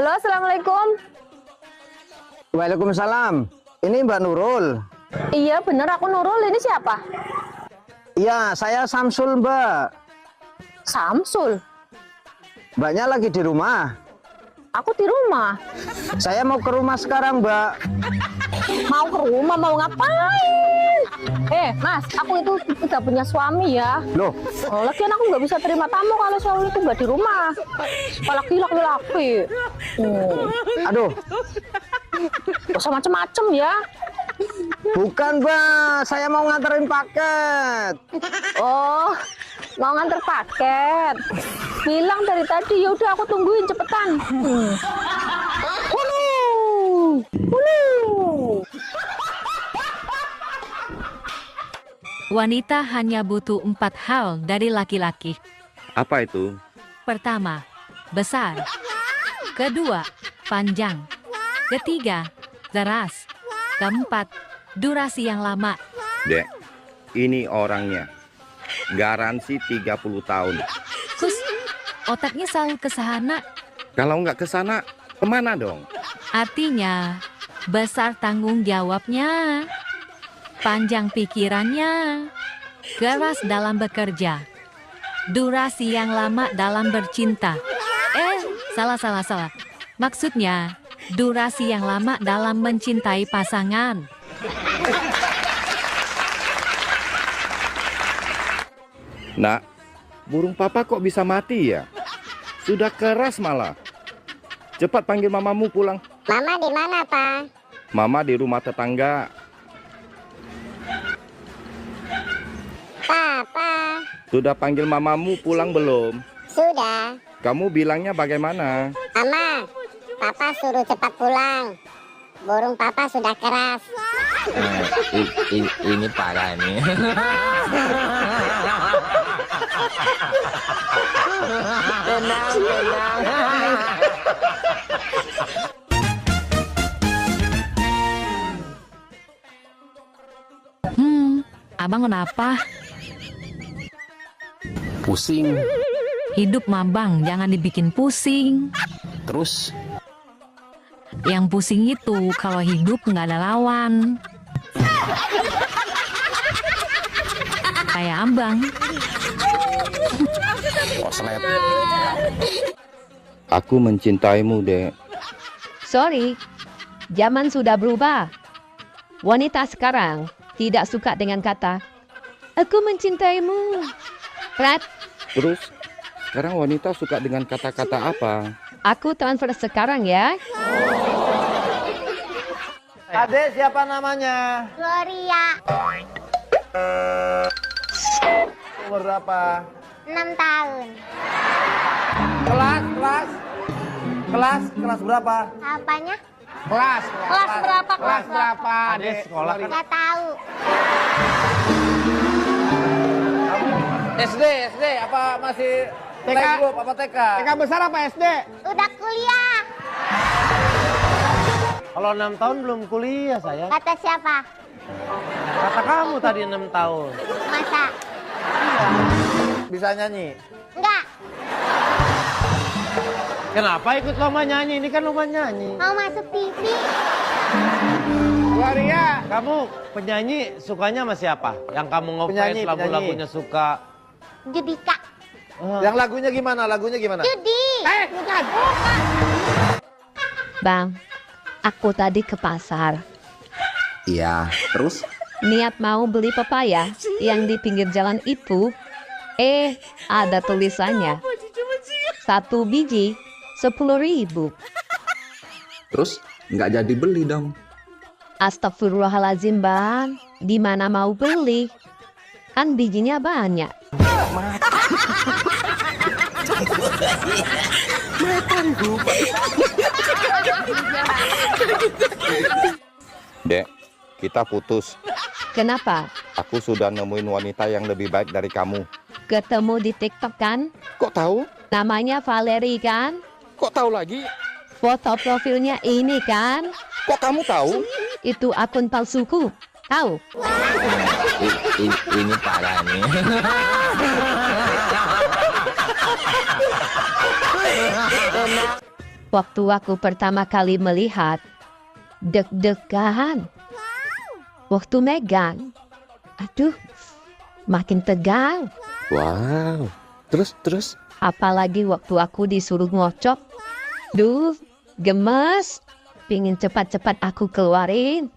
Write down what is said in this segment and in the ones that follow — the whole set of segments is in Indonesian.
Halo, assalamualaikum. Waalaikumsalam. Ini Mbak Nurul. Iya bener, aku Nurul. Ini siapa? Iya, saya Samsul, Mbak. Samsul. Mbaknya lagi di rumah. Aku di rumah. Saya mau ke rumah sekarang, Mbak. Mau ke rumah, mau ngapain? Mas, aku itu tidak punya suami ya. Loh, Lagian aku nggak bisa terima tamu kalau suami itu nggak di rumah. Apalagi laki-laki. aduh, Gak usah macem-macem ya. bukan, Mbak. Saya mau nganterin paket. Oh, mau nganter paket. Bilang dari tadi, yaudah aku tungguin cepetan. Hulu. Wanita hanya butuh 4 hal dari laki-laki. Apa itu? Pertama, besar. Kedua, panjang. Ketiga, deras. Keempat, durasi yang lama. Dek, ini orangnya. Garansi 30 tahun. Kus, otaknya selalu ke sana. Kalau nggak ke sana, kemana dong? Artinya, besar tanggung jawabnya. Panjang pikirannya. Keras dalam bekerja. Durasi yang lama dalam bercinta. Salah. Maksudnya, durasi yang lama dalam mencintai pasangan. Nak, burung papa kok bisa mati ya? Sudah keras malah. Cepat panggil mamamu pulang. Mama di mana, Pak? Mama di rumah tetangga. Papa. Sudah panggil mamamu pulang belum? Sudah. Kamu bilangnya bagaimana? Mama, Papa suruh cepat pulang. Burung Papa sudah keras. Ini parah nih. Tenang. Abang kenapa? Pusing. Hidup mabang, jangan dibikin pusing. Terus Yang pusing itu kalau hidup nggak ada lawan. Kayak abang. koslet. Aku mencintaimu, Dek. Sorry, zaman sudah berubah. Wanita sekarang tidak suka dengan kata, aku mencintaimu. Rat, Terus, sekarang wanita suka dengan kata-kata apa? aku transfer sekarang ya. Adek, siapa namanya? Gloria, Umur berapa? 6 tahun. Kelas berapa? Apanya? Kelas berapa? Kelas berapa? Adek sekolah kan? Nggak tahu. SD apa masih playgroup apa TK? TK besar apa SD? Udah kuliah. Kalau 6 tahun belum kuliah saya. Kata siapa? Kata kamu tadi 6 tahun. Masa? Bisa nyanyi? Enggak. Kenapa ikut lomba nyanyi? Ini kan lomba nyanyi. Mau masuk TV. Gloria. Kamu penyanyi sukanya sama siapa? Yang kamu ngefans lagu-lagunya suka? Judika. Yang lagunya gimana? Judi. Bukan. Bang, aku tadi ke pasar. Iya, terus Niat mau beli pepaya yang di pinggir jalan itu. Ada tulisannya. 1 biji 10.000. terus nggak jadi beli dong. Astagfirullahaladzim bang, di mana mau beli? Kan bijinya banyak. Dek, kita putus. Kenapa? Aku sudah nemuin wanita yang lebih baik dari kamu. Ketemu di TikTok kan? Kok tahu? Namanya Valerie kan? Kok tahu lagi? Foto profilnya ini kan? Kok kamu tahu? Itu akun palsuku. Tahu? Ini parah nih. Waktu aku pertama kali melihat, deg-degan. Waktu megang, aduh, makin tegang. Wow. Terus? Apalagi waktu aku disuruh ngocok. Duh, gemes. Pingin cepat-cepat aku keluarin.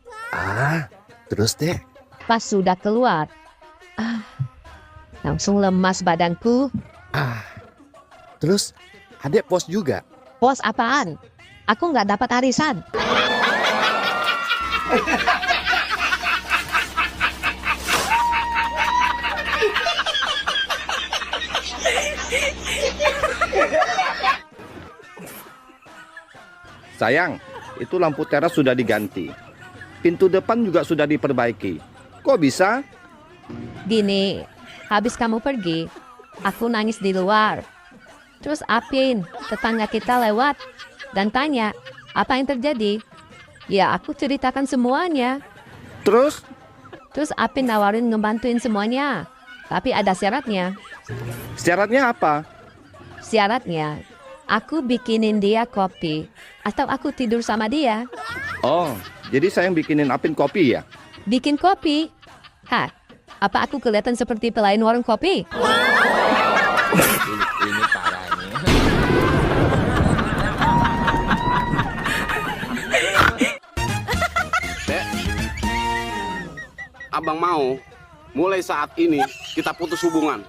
Terus deh. Pas sudah keluar, langsung lemas badanku. Terus adek pos juga. Pos apaan? Aku nggak dapat arisan. Sayang, itu lampu teras sudah diganti. Pintu depan juga sudah diperbaiki. Kok bisa? Gini, habis kamu pergi, aku nangis di luar. Terus Apin, tetangga kita lewat dan tanya, apa yang terjadi? Ya, aku ceritakan semuanya. Terus? Terus Apin nawarin ngebantuin semuanya. Tapi ada syaratnya. Syaratnya apa? Syaratnya, aku bikinin dia kopi. Atau aku tidur sama dia. Oh, jadi saya yang bikinin Apin kopi ya? Bikin kopi? Hah, apa aku kelihatan seperti pelayan warung kopi? Ini parahnya. Dek, abang mau mulai saat ini kita putus hubungan.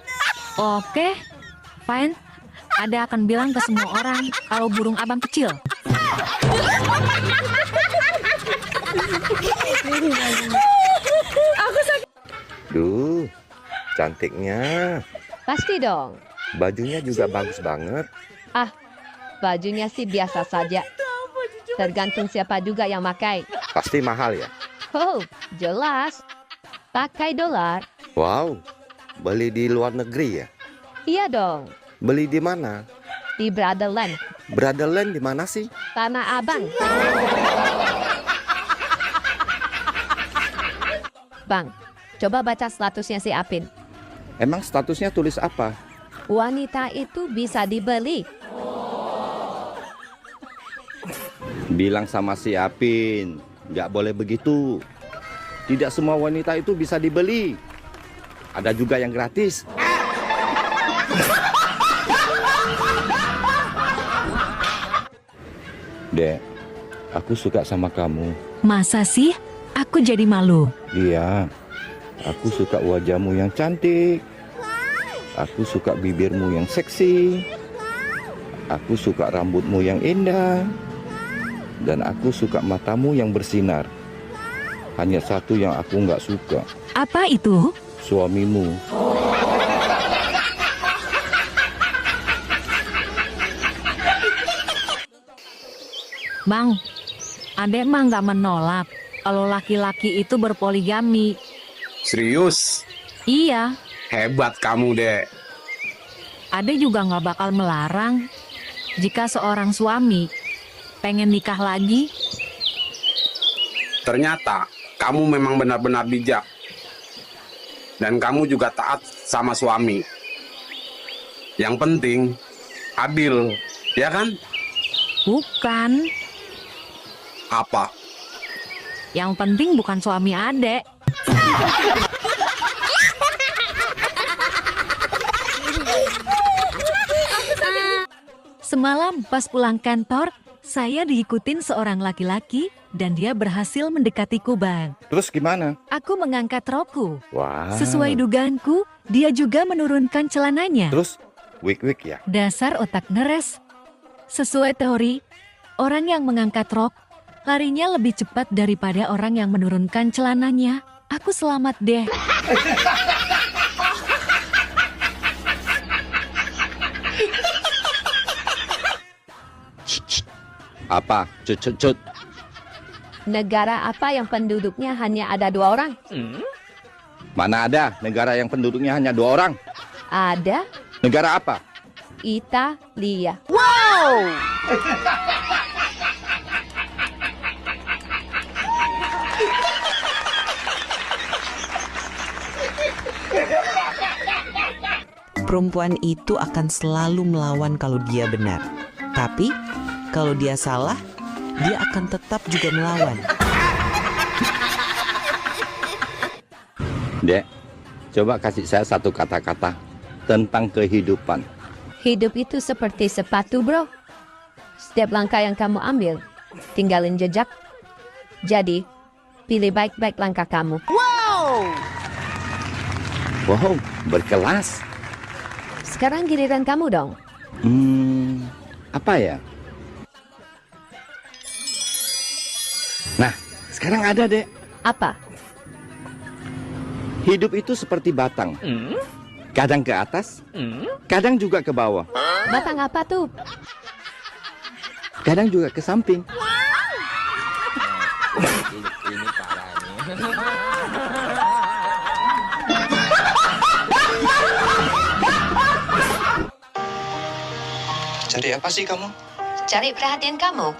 Oke, fine. Ade akan bilang ke semua orang kalau burung abang kecil. Duh, cantiknya. Pasti dong. Bajunya juga bagus banget. Bajunya sih biasa saja. Tergantung siapa juga yang pakai. Pasti mahal ya? Oh, jelas. Pakai dolar. Wow, beli di luar negeri ya? Iya dong. Beli di mana? Di Brotherland. Brotherland di mana sih? Tanah Abang. Bang, coba baca statusnya si Apin. Emang statusnya tulis apa? Wanita itu bisa dibeli. Bilang sama si Apin, nggak boleh begitu. Tidak semua wanita itu bisa dibeli. Ada juga yang gratis. Dek, aku suka sama kamu. Masa sih? Aku jadi malu. Iya, aku suka wajahmu yang cantik. Aku suka bibirmu yang seksi. Aku suka rambutmu yang indah. Dan aku suka matamu yang bersinar. Hanya satu yang aku nggak suka. Apa itu? Suamimu. Bang, Ade mah nggak menolak kalau laki-laki itu berpoligami. Serius? Iya, Hebat kamu, Dek. Ade juga nggak bakal melarang jika seorang suami pengen nikah lagi. Ternyata kamu memang benar-benar bijak. Dan kamu juga taat sama suami. Yang penting adil, ya kan? Bukan, Apa? yang penting bukan suami Ade. Semalam pas pulang kantor, saya diikutin seorang laki-laki dan dia berhasil mendekatiku, Bang. Terus gimana? Aku mengangkat rokku. Wah. Sesuai dugaanku, dia juga menurunkan celananya. Terus wik-wik ya? Dasar otak neres. Sesuai teori, orang yang mengangkat rok larinya lebih cepat daripada orang yang menurunkan celananya. Aku selamat deh. Apa? Cut. Negara apa yang penduduknya hanya ada 2 orang? Mana ada negara yang penduduknya hanya 2 orang? Ada Negara apa? Italia. Perempuan itu akan selalu melawan kalau dia benar. Tapi Kalau dia salah, dia akan tetap juga melawan. Dek, coba kasih saya satu kata-kata tentang kehidupan. Hidup itu seperti sepatu, bro. Setiap langkah yang kamu ambil, tinggalin jejak. Jadi, pilih baik-baik langkah kamu. Wow, berkelas. Sekarang giliran kamu dong. Apa ya? Nah, sekarang ada, Dek. Apa? Hidup itu seperti batang. Kadang ke atas, kadang juga ke bawah. Batang apa tuh? Kadang juga ke samping. Ini parah nih. Cari apa sih kamu? Cari perhatian kamu.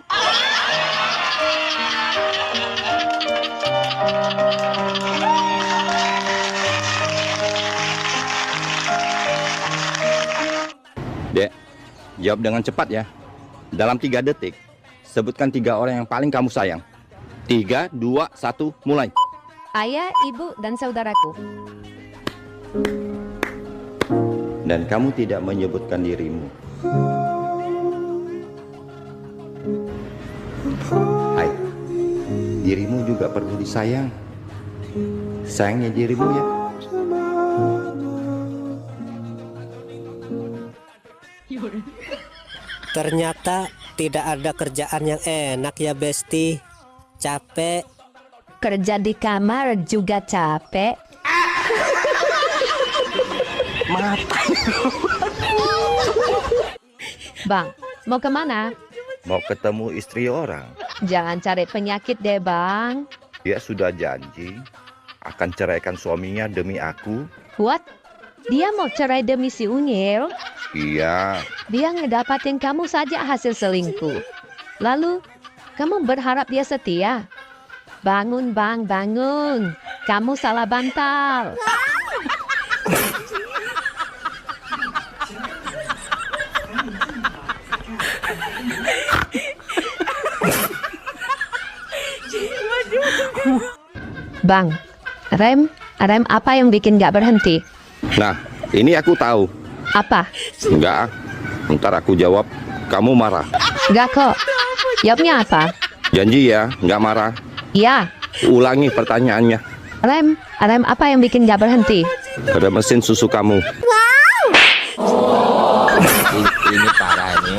Dek, jawab dengan cepat ya. Dalam 3 detik, sebutkan 3 orang yang paling kamu sayang. 3, 2, 1, mulai. Ayah, ibu, dan saudaraku. Dan kamu tidak menyebutkan dirimu. Hai, dirimu juga perlu disayang. Sayangi dirimu ya. Ternyata tidak ada kerjaan yang enak ya, Besti. Capek. Kerja di kamar juga capek. Bang, mau kemana? Mau ketemu istri orang. Jangan cari penyakit deh, Bang. Dia sudah janji akan ceraikan suaminya demi aku. What? Dia mau cerai demi si Unyil? Iya. Dia ngedapatin kamu saja hasil selingkuh. Lalu, kamu berharap dia setia? Bangun, Bang, bangun. Kamu salah bantal. Bang, rem apa yang bikin gak berhenti? Nah, ini aku tahu. Apa? Enggak, ntar aku jawab, kamu marah. Gak kok. Jawabnya apa? Janji ya, nggak marah. Iya. Ulangi pertanyaannya. Rem apa yang bikin gak berhenti? Pada mesin susu kamu. Ini parah nih.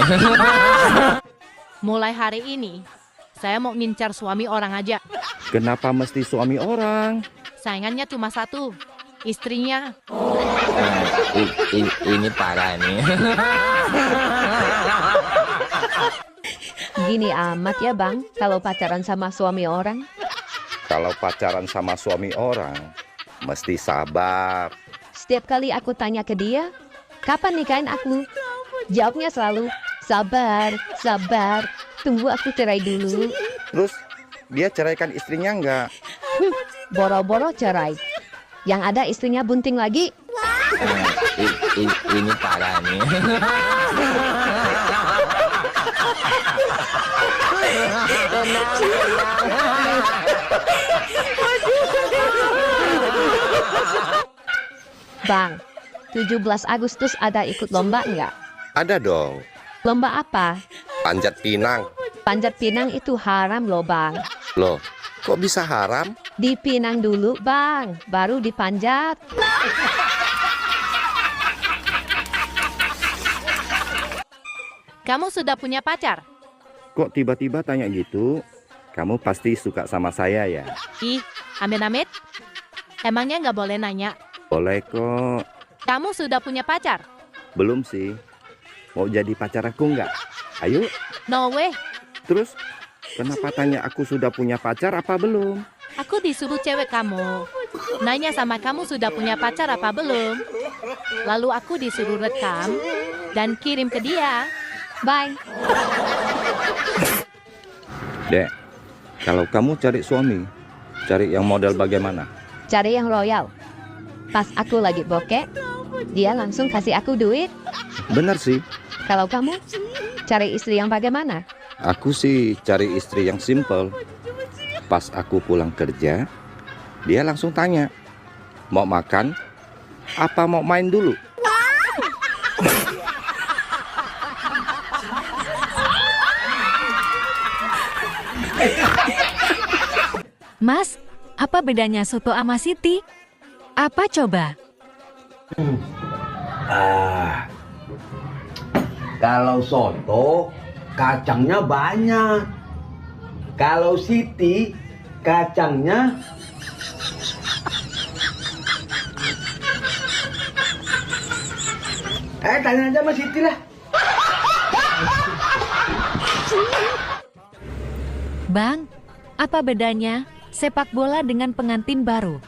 Mulai hari ini, saya mau ngincar suami orang aja. Kenapa mesti suami orang? Saingannya cuma satu, istrinya. Ini parah nih. Gini amat ya, Bang, kalau pacaran sama suami orang. Kalau pacaran sama suami orang, mesti sabar. Setiap kali aku tanya ke dia, kapan nikahin aku? Jawabnya selalu, sabar, sabar, tunggu aku cerai dulu. Terus, dia ceraikan istrinya enggak? Boro-boro cerai. Yang ada istrinya bunting lagi. Ini parah nih. Bang, 17 Agustus ada ikut lomba enggak? Ada dong. Lomba apa? Panjat pinang. Panjat pinang itu haram loh, Bang. Loh, kok bisa haram? Dipinang dulu, Bang, baru dipanjat. Kamu sudah punya pacar? Kok tiba-tiba tanya gitu? Kamu pasti suka sama saya ya? Ih, amit-amit. Emangnya nggak boleh nanya? Boleh kok. Kamu sudah punya pacar? Belum sih. Mau jadi pacar aku nggak? Ayo. No way. Terus, kenapa tanya aku sudah punya pacar apa belum? Aku disuruh cewek kamu. Nanya sama kamu sudah punya pacar apa belum? Lalu aku disuruh rekam dan kirim ke dia. Bye. Dek, kalau kamu cari suami, cari yang model bagaimana? Cari yang royal. Pas aku lagi bokeh, dia langsung kasih aku duit. Bener sih. Kalau kamu, cari istri yang bagaimana? Aku sih cari istri yang simple. Pas aku pulang kerja, dia langsung tanya, mau makan? Apa mau main dulu? Mas, apa bedanya soto sama Siti? Apa coba? Kalau soto, kacangnya banyak. Kalau Siti, kacangnya tanya aja sama Siti lah. Bang, apa bedanya sepak bola dengan pengantin baru?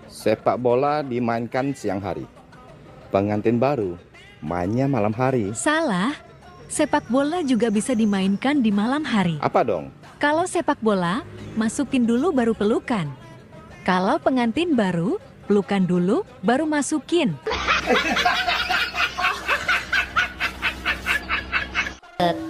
Sepak bola dimainkan siang hari. Pengantin baru mainnya malam hari. Salah. Sepak bola juga bisa dimainkan di malam hari. Apa dong? Kalau sepak bola, masukin dulu baru pelukan. Kalau pengantin baru, pelukan dulu baru masukin.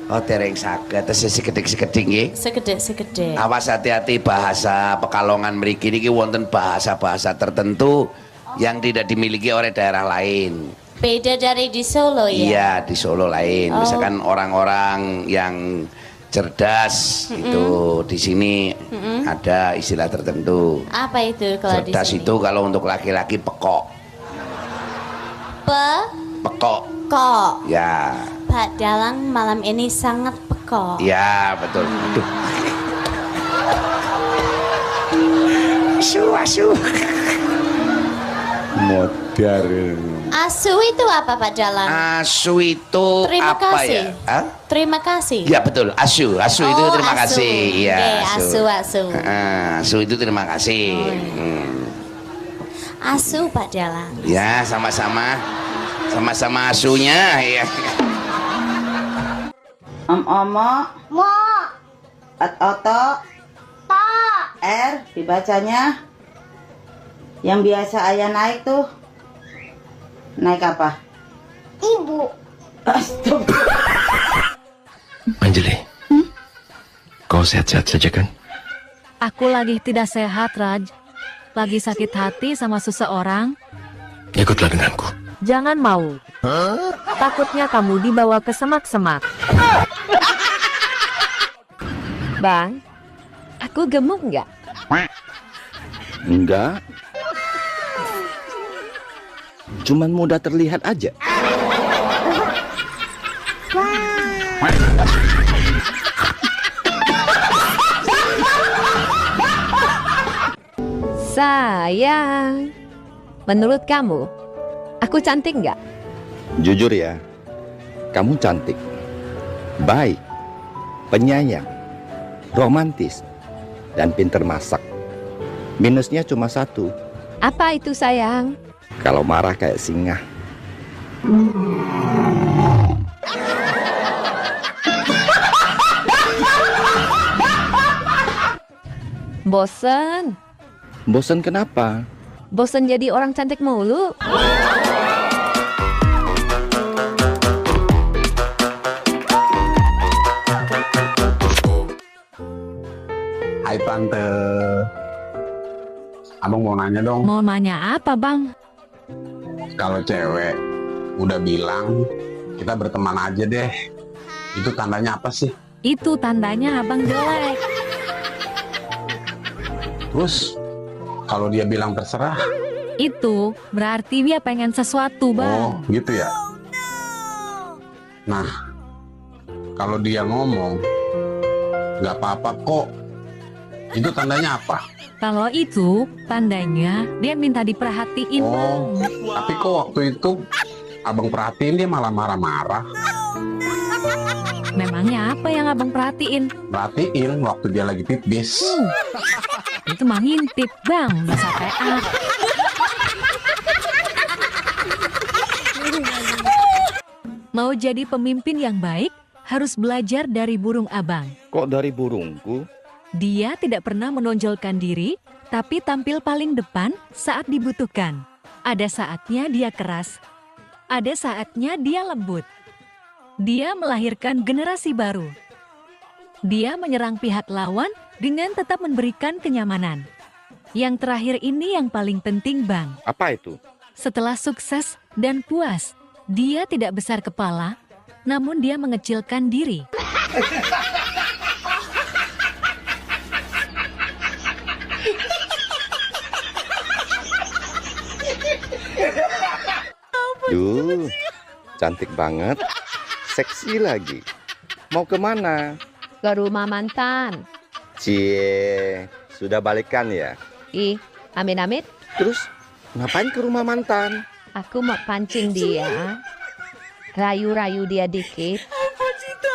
Oh, tereng saged terus sekedhik-sekedhik nggih. Sekedhik. Awas hati-hati bahasa Pekalongan mriki niki wonten bahasa-bahasa tertentu yang tidak dimiliki oleh daerah lain. Beda dari di Solo ya? Iya, di Solo lain. Oh. Misalkan orang-orang yang cerdas itu di sini ada istilah tertentu. Apa itu kalau di Cerdas sini? itu kalau untuk laki-laki pekok. Pekok. Kok. Ya. Pak Dalang malam ini sangat pekok. Ya, betul. Aduh. Asu. Modern. Asu itu apa Pak Dalang? Asu itu Terima apa kasih. ya? Hah? Terima kasih. Ya betul, asu itu terima asu. kasih. Iya, Oke, asu. Asu itu terima kasih. Asu Pak Dalang. Ya, sama-sama asunya ya. Omo. Mo. Oto. To. R dibacanya. Yang biasa ayah naik tuh. Naik apa? Ibu. Anjali, kau sehat-sehat saja kan? Aku lagi tidak sehat, Raj. Lagi sakit hati sama seseorang. Ikutlah denganku. Jangan mau. Takutnya kamu dibawa ke semak-semak. Bang, aku gemuk nggak? Enggak. Cuman mudah terlihat aja. Sayang, menurut kamu, aku cantik nggak? Jujur ya, kamu cantik, baik, penyayang, romantis, dan pinter masak. Minusnya cuma satu, Apa itu sayang? kalau marah kayak singa. Bosen. Bosan kenapa? Bosen jadi orang cantik mulu. Hai Tante. Abang mau nanya dong, Mau nanya apa, Bang? kalau cewek udah bilang kita berteman aja deh, itu tandanya apa sih? Itu tandanya abang jelek. Terus kalau dia bilang terserah, Itu berarti dia pengen sesuatu, oh Bang. gitu ya. Nah, kalau dia ngomong nggak apa-apa kok, itu tandanya apa? Kalau itu tandanya dia minta diperhatiin, Oh, Bang. tapi kok waktu itu abang perhatiin dia malah marah-marah. Memangnya apa yang abang perhatiin? Perhatiin waktu dia lagi pipis. Itu mah ngintip, Bang. Masa PA. Mau jadi pemimpin yang baik, harus belajar dari burung abang. Kok dari burungku? Dia tidak pernah menonjolkan diri, tapi tampil paling depan saat dibutuhkan. Ada saatnya dia keras, ada saatnya dia lembut. Dia melahirkan generasi baru. Dia menyerang pihak lawan dengan tetap memberikan kenyamanan. Yang terakhir ini yang paling penting, Bang. Apa itu? Setelah sukses dan puas, dia tidak besar kepala, namun dia mengecilkan diri. Duh, cantik banget. Seksi lagi. Mau kemana? Ke rumah mantan. Cie, sudah balikan ya? Ih, amit-amit. Terus, ngapain ke rumah mantan? Aku mau pancing dia. Rayu-rayu dia dikit.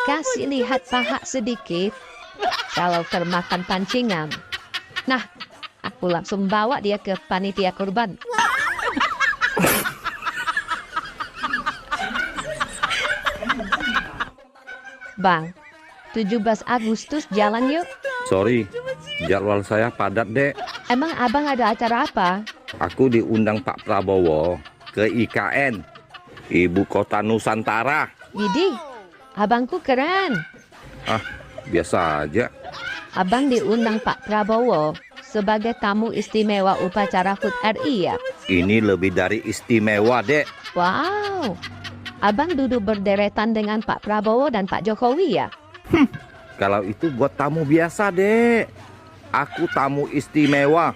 Kasih lihat paha sedikit. Kalau termakan pancingan. Nah, aku langsung bawa dia ke panitia kurban. Bang, 17 Agustus jalan yuk. Sorry, jadwal saya padat, Dek. Emang abang ada acara apa? Aku diundang Pak Prabowo ke IKN, Ibu Kota Nusantara. Widih, abangku keren. Ah, biasa aja. Abang diundang Pak Prabowo sebagai tamu istimewa upacara HUT RI ya? Ini lebih dari istimewa, Dek. Wow, abang duduk berderetan dengan Pak Prabowo dan Pak Jokowi ya? Kalau itu buat tamu biasa, Dek. Aku tamu istimewa.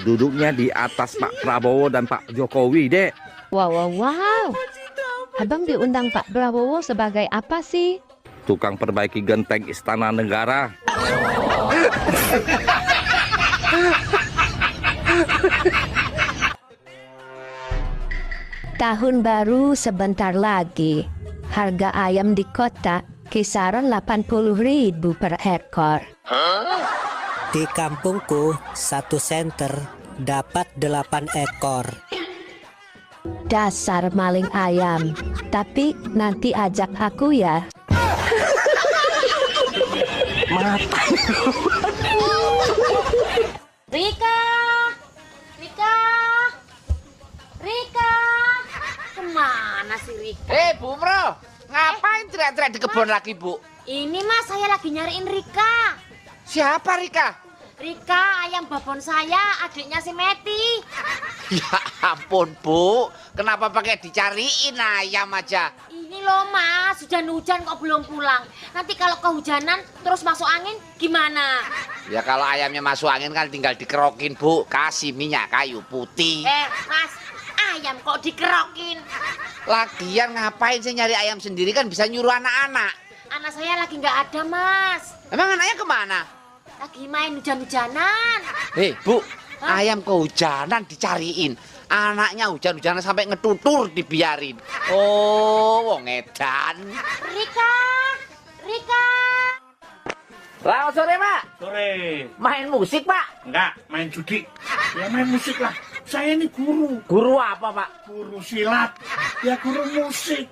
Duduknya di atas Pak Prabowo dan Pak Jokowi, Dek. Wow, wow, wow. Abang diundang Pak Prabowo sebagai apa sih? Tukang perbaiki genteng Istana Negara. Tahun baru sebentar lagi. Harga ayam di kota kisaran 80.000 per ekor. Di kampungku, 1 senter dapat 8 ekor. Dasar maling ayam. Tapi nanti ajak aku ya. Rika! Rika! Rika! Kemana sih Rika? Bu Bro, ngapain teriak-teriak di kebun lagi, Bu? Ini mas, saya lagi nyariin Rika. Siapa Rika? Rika, ayam babon saya, adiknya si Meti. Ya ampun, Bu. Kenapa pakai dicariin ayam aja? Ini loh mas, hujan-hujan kok belum pulang. Nanti kalau kehujanan terus masuk angin gimana? Ya kalau ayamnya masuk angin kan tinggal dikerokin, Bu. Kasih minyak kayu putih. Mas, ayam kok dikerokin? Lagian ngapain sih nyari ayam sendiri, kan bisa nyuruh anak-anak. Anak saya lagi nggak ada, Mas. Emang anaknya kemana? Lagi main hujan-hujanan. Bu, ayam kehujanan dicariin. Anaknya hujan-hujanan sampai ngetutur dibiarin. Oh, wong edan. Rika! Rika! Selamat sore, Pak. Sore. Main musik, Pak? Enggak, main judi. Ya main musik lah. Saya ini guru. Guru apa, Pak? Guru silat. Ya guru musik.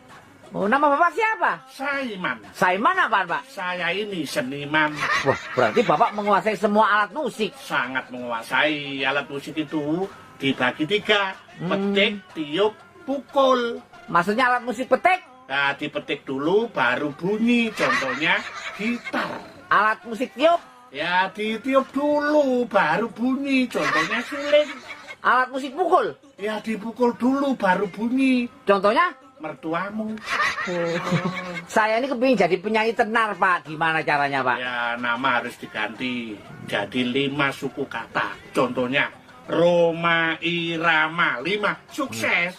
Oh, nama Bapak siapa? Saiman. Saiman apaan, Pak? Saya ini seniman. Wah, berarti Bapak menguasai semua alat musik. Sangat menguasai. Alat musik itu dibagi 3. Petik, tiup, pukul. Maksudnya alat musik petik? Nah, dipetik dulu baru bunyi. Contohnya gitar. Alat musik tiup? Ya, ditiup dulu baru bunyi. Contohnya suling. Alat musik pukul? Ya, dipukul dulu baru bunyi. Contohnya? Mertuamu. Saya ini kepingin jadi penyanyi tenar, Pak. Gimana caranya, Pak? Ya, nama harus diganti. Jadi 5 suku kata. Contohnya, Roma Irama 5, sukses.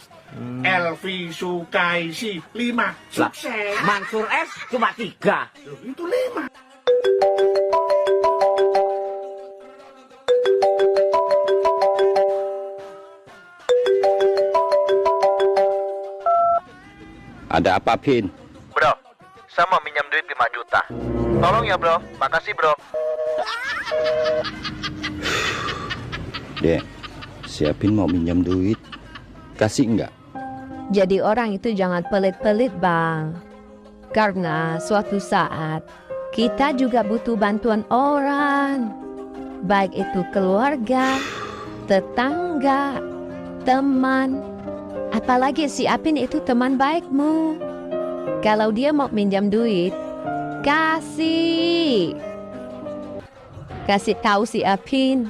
Elvi Sukaisi 5, sukses. Mansur S cuma 3. Loh, itu 5. Ada apa, Pin? Bro, saya mau minjam duit 5 juta. Tolong ya, bro. Makasih, bro. Dek, siapin mau minjam duit. Kasih enggak? Jadi orang itu jangan pelit-pelit, Bang. Karena suatu saat kita juga butuh bantuan orang. Baik itu keluarga, tetangga, teman. Apalagi si Apin itu teman baikmu. Kalau dia mau minjam duit, kasih tahu si Apin.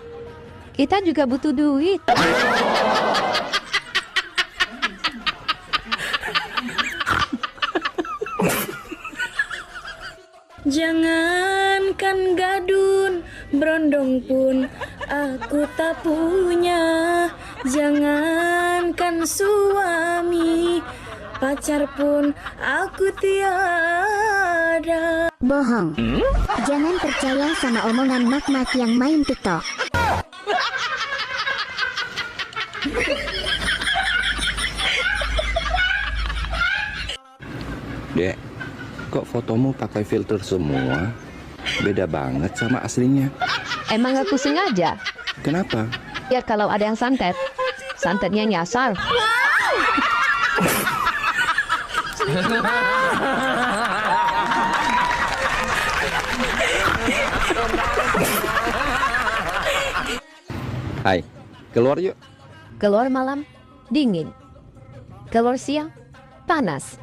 Kita juga butuh duit. Jangankan gadun, berondong pun aku tak punya. Jangankan suami, pacar pun aku tiada. Bohong. Jangan percaya sama omongan mak-mak yang main TikTok. Dek, kok fotomu pakai filter semua? Beda banget sama aslinya. Emang aku sengaja? Kenapa? Biar kalau ada yang santetnya nyasar. Hai, keluar yuk. Keluar malam, dingin. Keluar siang, panas.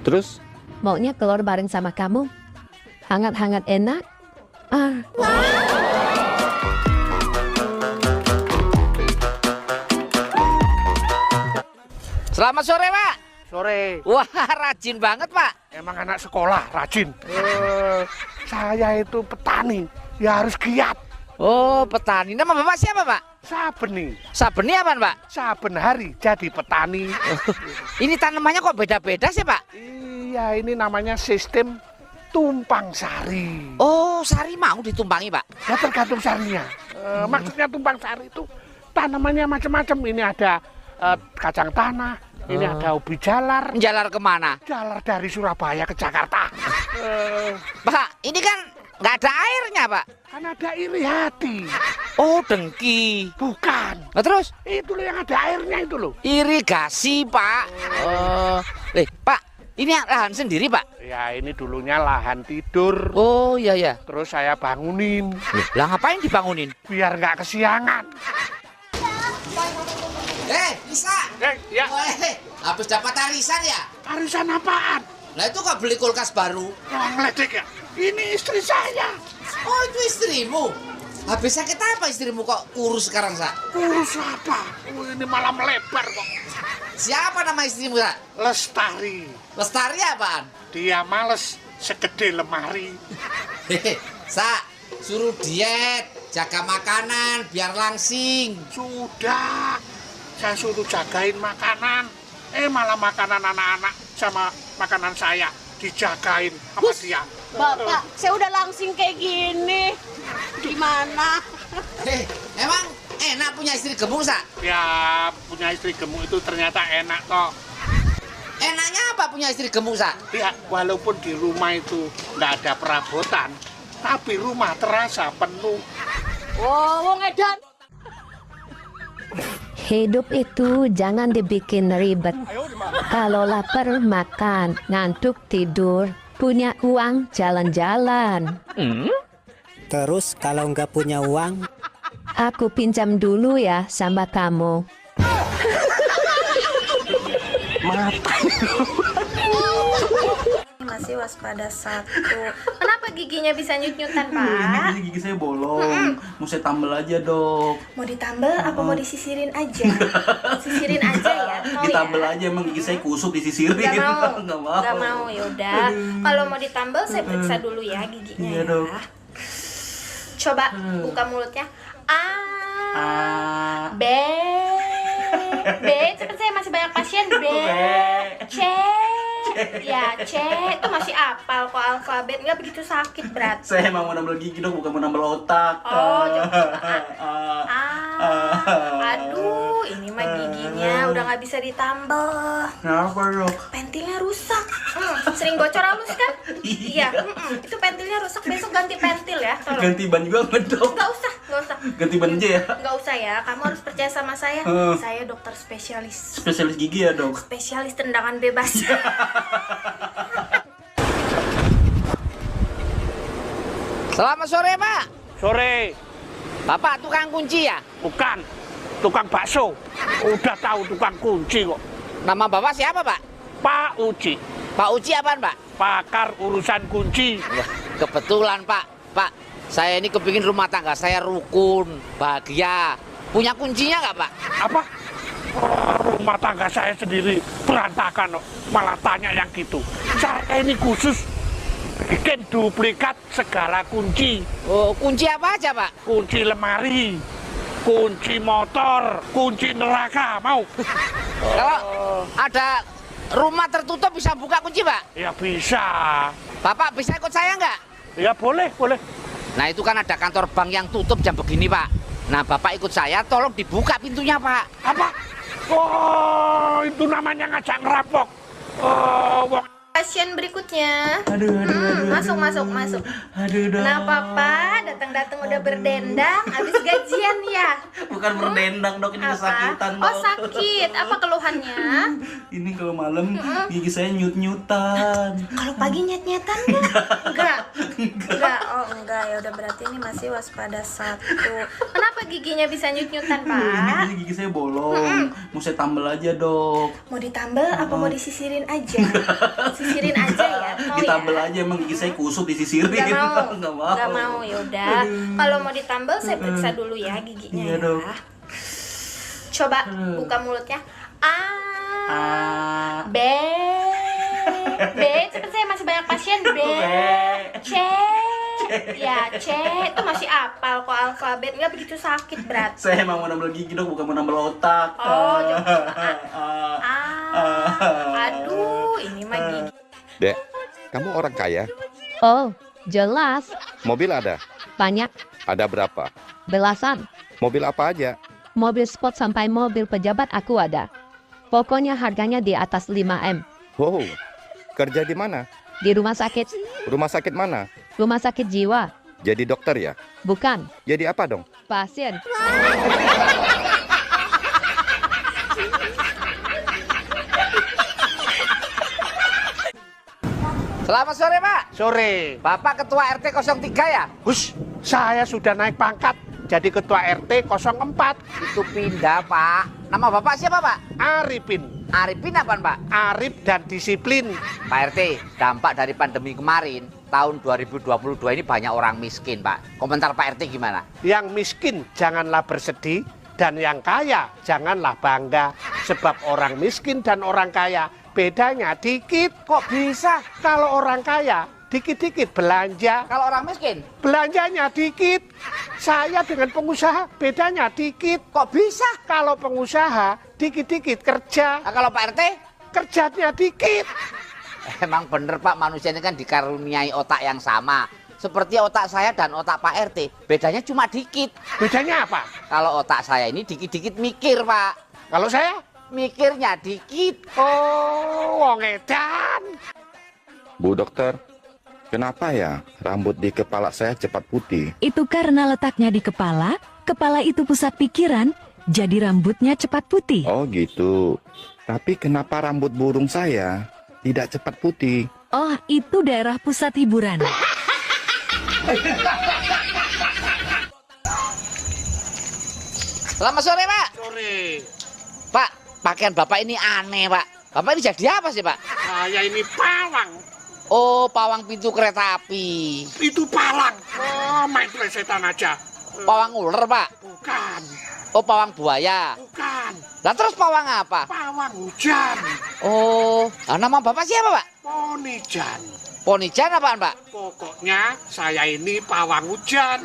Terus? Maunya keluar bareng sama kamu. Hangat-hangat enak. Selamat sore, Pak. Sore. Wah, rajin banget, Pak. Emang anak sekolah rajin. Saya itu petani, ya harus giat. Oh, petani. Nama Bapak siapa, Pak? Sabeni. Sabeni apa, Pak? Saben hari jadi petani. Ini tanamannya kok beda-beda sih, Pak? Iya, ini namanya sistem tumpang sari. Oh, sari mau ditumpangi, Pak? Ya tergantung sarinya. Maksudnya tumpang sari itu tanamannya macam-macam. Ini ada kacang tanah, ini ada ubi jalar. Jalar kemana? Jalar dari Surabaya ke Jakarta. Pak, ini kan nggak ada airnya, Pak. Kan ada iri hati. Oh, dengki. Bukan. Nah, terus? Itu loh yang ada airnya itu loh. Irigasi, Pak. Pak, ini lahan sendiri, Pak? Ya, ini dulunya lahan tidur. Oh, iya, ya. Terus saya bangunin. Lah, ngapain dibangunin? Biar nggak kesiangan. Bisa? Ya. Habis dapat arisan ya? Arisan apaan? Lah, itu kok beli kulkas baru? Oh, ngeledek ya? Ini istri saya. Oh, itu istrimu? Habis sakit apa istrimu kok kurus sekarang, Sa? Kurus apa? Oh, ini malah melebar kok. Siapa nama istrimu, Sa? Lestari. Lestari apaan? Dia males segede lemari. Sa, suruh diet, jaga makanan biar langsing. Sudah, saya suruh jagain makanan. Malah makanan anak-anak sama makanan saya dijagain sama dia. Bapak, saya udah langsing kayak gini. Gimana? Emang enak punya istri gemuk, Sa? Ya, punya istri gemuk itu ternyata enak kok. Enaknya apa punya istri gemuk, Sa? Ya, walaupun di rumah itu nggak ada perabotan, tapi rumah terasa penuh. Oh, wong edan. Hidup itu jangan dibikin ribet. Kalau lapar makan, ngantuk tidur, punya uang jalan-jalan. Terus kalau nggak punya uang? Aku pinjam dulu ya sama kamu. Masih waspada 1. Kenapa giginya bisa nyut-nyutan, Pak? Gigi saya bolong. Mau saya tambal aja, Dok. Mau ditambal apa mau disisirin aja? Sisirin aja ya. Ditambal aja, emang gigi saya kusut disisirin. Nggak mau. Nggak mau, yaudah. Kalau mau ditambal saya periksa dulu ya giginya. Iya, ya. Dok. Coba buka mulutnya. B. Cepet, saya masih banyak pasien. B. C. Ya, C. Itu masih apal kok alfabet. Nggak begitu sakit berarti. Saya emang mau nambal gigi, Dok, bukan mau nambal otak. Oh, aduh, ini mah giginya udah nggak bisa ditambal. Kenapa, Dok? Pentilnya rusak. Sering bocor halus kan? Iya. Itu pentilnya rusak. Besok ganti pentil ya. Tolong. Ganti ban juga nggak, Dok? Nggak usah. Ganti ban aja ya? Nggak usah ya. Kamu harus percaya sama saya. Saya dokter spesialis. Spesialis gigi ya, Dok? Spesialis tendangan bebas. Selamat sore, Pak. Sore. Bapak tukang kunci ya? Bukan, tukang bakso. Udah tahu tukang kunci kok. Nama Bapak siapa, Pak? Pak Uci. Pak Uci apaan, Pak? Pakar urusan kunci. Wah, kebetulan, Pak. Pak, saya ini kepingin rumah tangga saya rukun, bahagia. Punya kuncinya nggak, Pak? Apa? Rumah tangga saya sendiri berantakan, malah tanya yang gitu. Saya ini khusus bikin duplikat segala kunci. Oh, kunci apa aja, Pak? Kunci lemari, kunci motor, kunci neraka, mau? Kalau ada rumah tertutup bisa buka kunci, Pak? Ya bisa. Bapak bisa ikut saya nggak? Ya boleh, boleh. Nah itu kan ada kantor bank yang tutup jam begini, Pak. Nah Bapak ikut saya, tolong dibuka pintunya, Pak. Apa? Oh, itu namanya ngajak ngerampok. Oh, wong. Pasien berikutnya. Masuk. Kenapa Pak? Datang-datang udah berdendang, habis gajian ya? Bukan berdendang dok, ini kesakitan dok. Oh sakit, apa keluhannya? Ini kalau malam gigi saya nyut-nyutan. Kalau pagi nyet-nyetan enggak? Oh enggak, ya udah berarti ini masih waspada 1. Kenapa giginya bisa nyut-nyutan Pak? Ini gigi saya bolong, mau saya tambal aja dok. Mau ditambal apa mau disisirin aja? Sisirin aja ya. Mau ditambal ya? aja, emang gigi saya kusut disisirin. Nggak mau. Yaudah. Kalau mau ditambal saya periksa dulu ya giginya. Iya, Dok. Ya. Coba buka mulutnya. A. B. Cepet, saya masih banyak pasien. B. C. Ya, C. Itu masih apal kok alfabet. Nggak begitu sakit berat. Saya emang mau nambal gigi dok, bukan mau nambal otak. Oh, aduh, ini mah gigi. Dek, kamu orang kaya? Oh, jelas. Mobil ada? Banyak. Ada berapa? Belasan. Mobil apa aja? Mobil sport sampai mobil pejabat aku ada. Pokoknya harganya di atas 5M. Wow, kerja di mana? Di rumah sakit. Rumah sakit mana? Rumah sakit jiwa. Jadi dokter ya? Bukan. Jadi apa dong? Pasien. Selamat sore, Pak. Sore. Bapak Ketua RT 03 ya? Hush, saya sudah naik pangkat jadi Ketua RT 04. Itu pindah, Pak. Nama Bapak siapa, Pak? Arifin. Arifin apaan, Pak? Arif dan disiplin. Pak RT, dampak dari pandemi kemarin, tahun 2022 ini banyak orang miskin, Pak. Komentar Pak RT gimana? Yang miskin janganlah bersedih, dan yang kaya janganlah bangga. Sebab orang miskin dan orang kaya bedanya dikit. Kok bisa? Kalau orang kaya dikit-dikit belanja. Kalau orang miskin? Belanjanya dikit. Saya dengan pengusaha bedanya dikit. Kok bisa? Kalau pengusaha dikit-dikit kerja. Nah, kalau Pak RT? Kerjanya dikit. Emang bener Pak, manusia ini kan dikaruniai otak yang sama. Seperti otak saya dan otak Pak RT. Bedanya cuma dikit. Bedanya apa? Kalau otak saya ini dikit-dikit mikir, Pak. Kalau saya? Mikirnya dikit. Oh, wong edan. Bu dokter, kenapa ya rambut di kepala saya cepat putih? Itu karena letaknya di kepala itu pusat pikiran, jadi rambutnya cepat putih. Oh gitu. Tapi kenapa rambut burung saya tidak cepat putih? Oh, itu daerah pusat hiburan. Selamat sore, Pak. Sore. Pak, pakaian Bapak ini aneh, Pak. Bapak ini jadi apa sih, Pak? Saya ini pawang. Oh, pawang pintu kereta api. Itu palang. Oh, main plesetan aja. Pawang ular, Pak? Bukan. Oh, pawang buaya? Bukan. Lah terus pawang apa? Pawang hujan. Oh, nama Bapak siapa, Pak? Ponijan. Ponijan apaan, Pak? Pokoknya saya ini pawang hujan.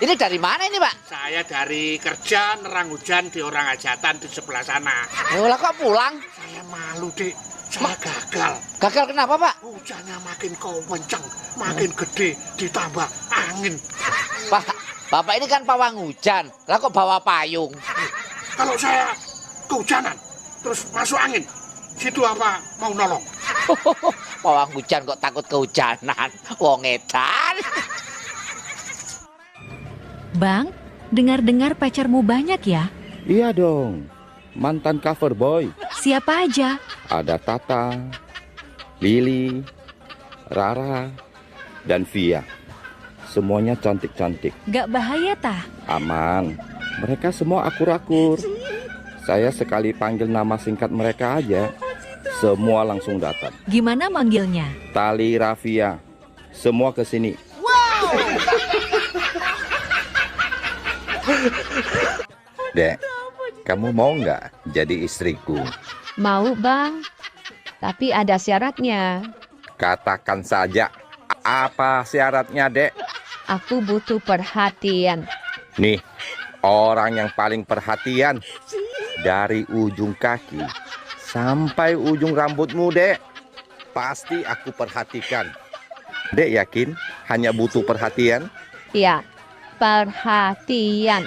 Ini dari mana ini, Pak? Saya dari kerja nerang hujan di orang hajatan di sebelah sana. Oh, lah kok pulang? Saya malu, Dek. Saya gagal. Gagal kenapa, Pak? Hujannya makin kenceng, makin gede, ditambah angin. Pak, Bapak ini kan pawang hujan. Lah kok bawa payung? Kalau saya kehujanan, terus masuk angin, situ apa mau nolong? Pawang hujan kok takut kehujanan? Wong edan. Bang, dengar-dengar pacarmu banyak ya? Iya dong, mantan cover boy. Siapa aja? Ada Tata, Lili, Rara, dan Via. Semuanya cantik-cantik. Gak bahaya tah? Aman, mereka semua akur-akur. Saya sekali panggil nama singkat mereka aja, Semua langsung datang. Gimana manggilnya? Tali Rafia. Semua ke sini. Wow. Dek, kamu mau nggak jadi istriku? Mau bang, tapi ada syaratnya. Katakan saja. Apa syaratnya, Dek? Aku butuh perhatian. Nih, orang yang paling perhatian. Dari ujung kaki sampai ujung rambutmu, Dek. Pasti aku perhatikan. Dek yakin hanya butuh perhatian? Ya, perhatian.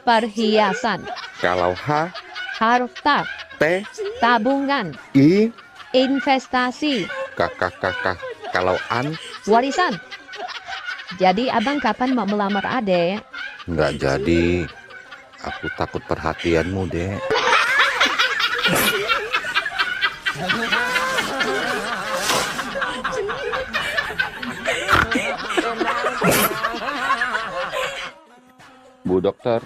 Perhiasan. Kalau H, Harta. T, Tabungan. I, Investasi. kakak. Kalau An, Warisan. Jadi abang kapan mau melamar adek? nggak jadi. Aku takut perhatianmu, Dek. Bu dokter,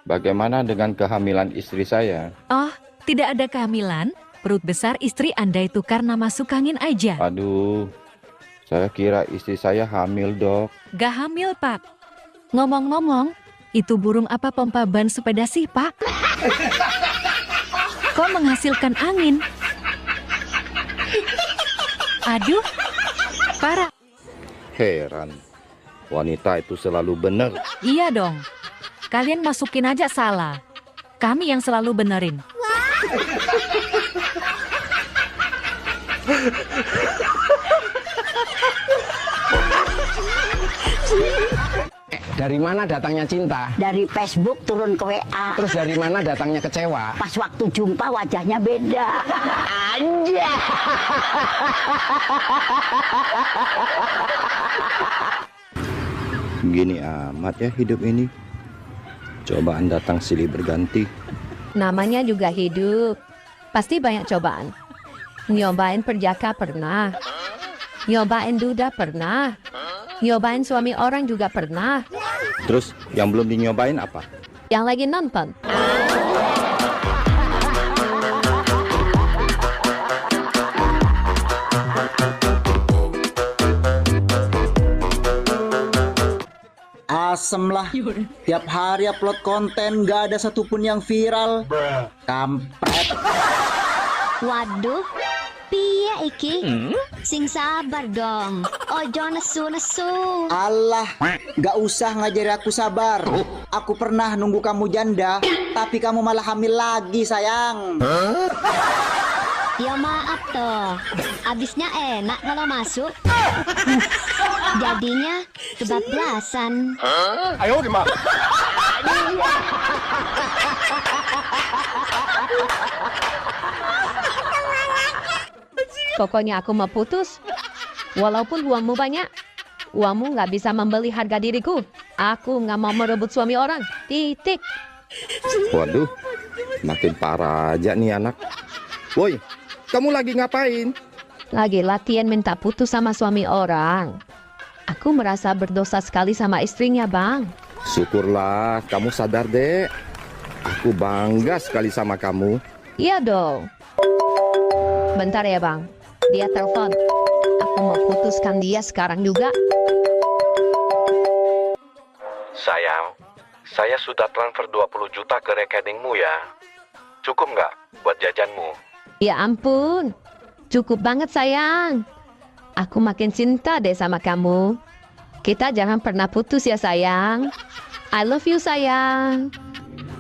bagaimana dengan kehamilan istri saya? Oh, tidak ada kehamilan. Perut besar istri Anda itu karena masuk angin aja. Aduh, saya kira istri saya hamil, Dok. Gak hamil, Pak. Ngomong-ngomong, itu burung apa pompa ban sepeda sih, Pak? Kok menghasilkan angin? Aduh, parah. Heran, wanita itu selalu benar. Iya dong. Kalian masukin aja salah. Kami yang selalu benerin. Dari mana datangnya cinta? Dari Facebook turun ke WA. Terus dari mana datangnya kecewa? Pas waktu jumpa wajahnya beda. Anja. Gini amat ya hidup ini. Cobaan datang silih berganti. Namanya juga hidup. Pasti banyak cobaan. Nyobain perjaka pernah. Nyobain duda pernah. Nyobain suami orang juga pernah. Terus yang belum dinyobain apa? Yang lagi nonton. Asem lah. Tiap hari upload konten gak ada satupun yang viral. Kampret. Waduh, piye iki? Sing sabar dong. Ojo nesu-nesu. Allah, gak usah ngajari aku sabar. Aku pernah nunggu kamu janda, tapi kamu malah hamil lagi, sayang. Ya maaf toh, abisnya enak kalau masuk. Jadinya kebablasan. Ayo gimana? Pokoknya aku mau putus. Walaupun uangmu banyak, uangmu nggak bisa membeli harga diriku. Aku nggak mau merebut suami orang. Titik. Waduh, makin parah aja nih anak. Woi, kamu lagi ngapain? Lagi latihan minta putus sama suami orang. Aku merasa berdosa sekali sama istrinya, Bang. Syukurlah kamu sadar, Dek. Aku bangga sekali sama kamu. Iya dong. Bentar ya, Bang. Dia telepon. Aku mau putuskan dia sekarang juga. Sayang, saya sudah transfer 20 juta ke rekeningmu ya. Cukup nggak buat jajanmu? Ya ampun. Cukup banget, sayang. Aku makin cinta deh sama kamu. Kita jangan pernah putus ya, sayang. I love you, sayang.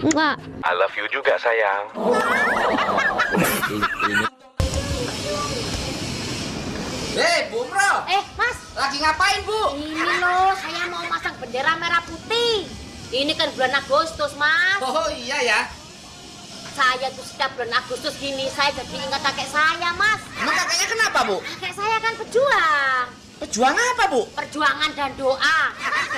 Mwah. I love you juga, sayang. Bu Bro. Mas. Lagi ngapain, Bu? Ini loh, saya mau masang bendera merah putih. Ini kan bulan Agustus, Mas. Oh iya ya. Saya tuh setiap bulan Agustus gini, saya jadi ingat kakek saya, Mas. Emang kakeknya kenapa, Bu? Kakek saya kan pejuang. Pejuang apa, Bu? Perjuangan dan doa.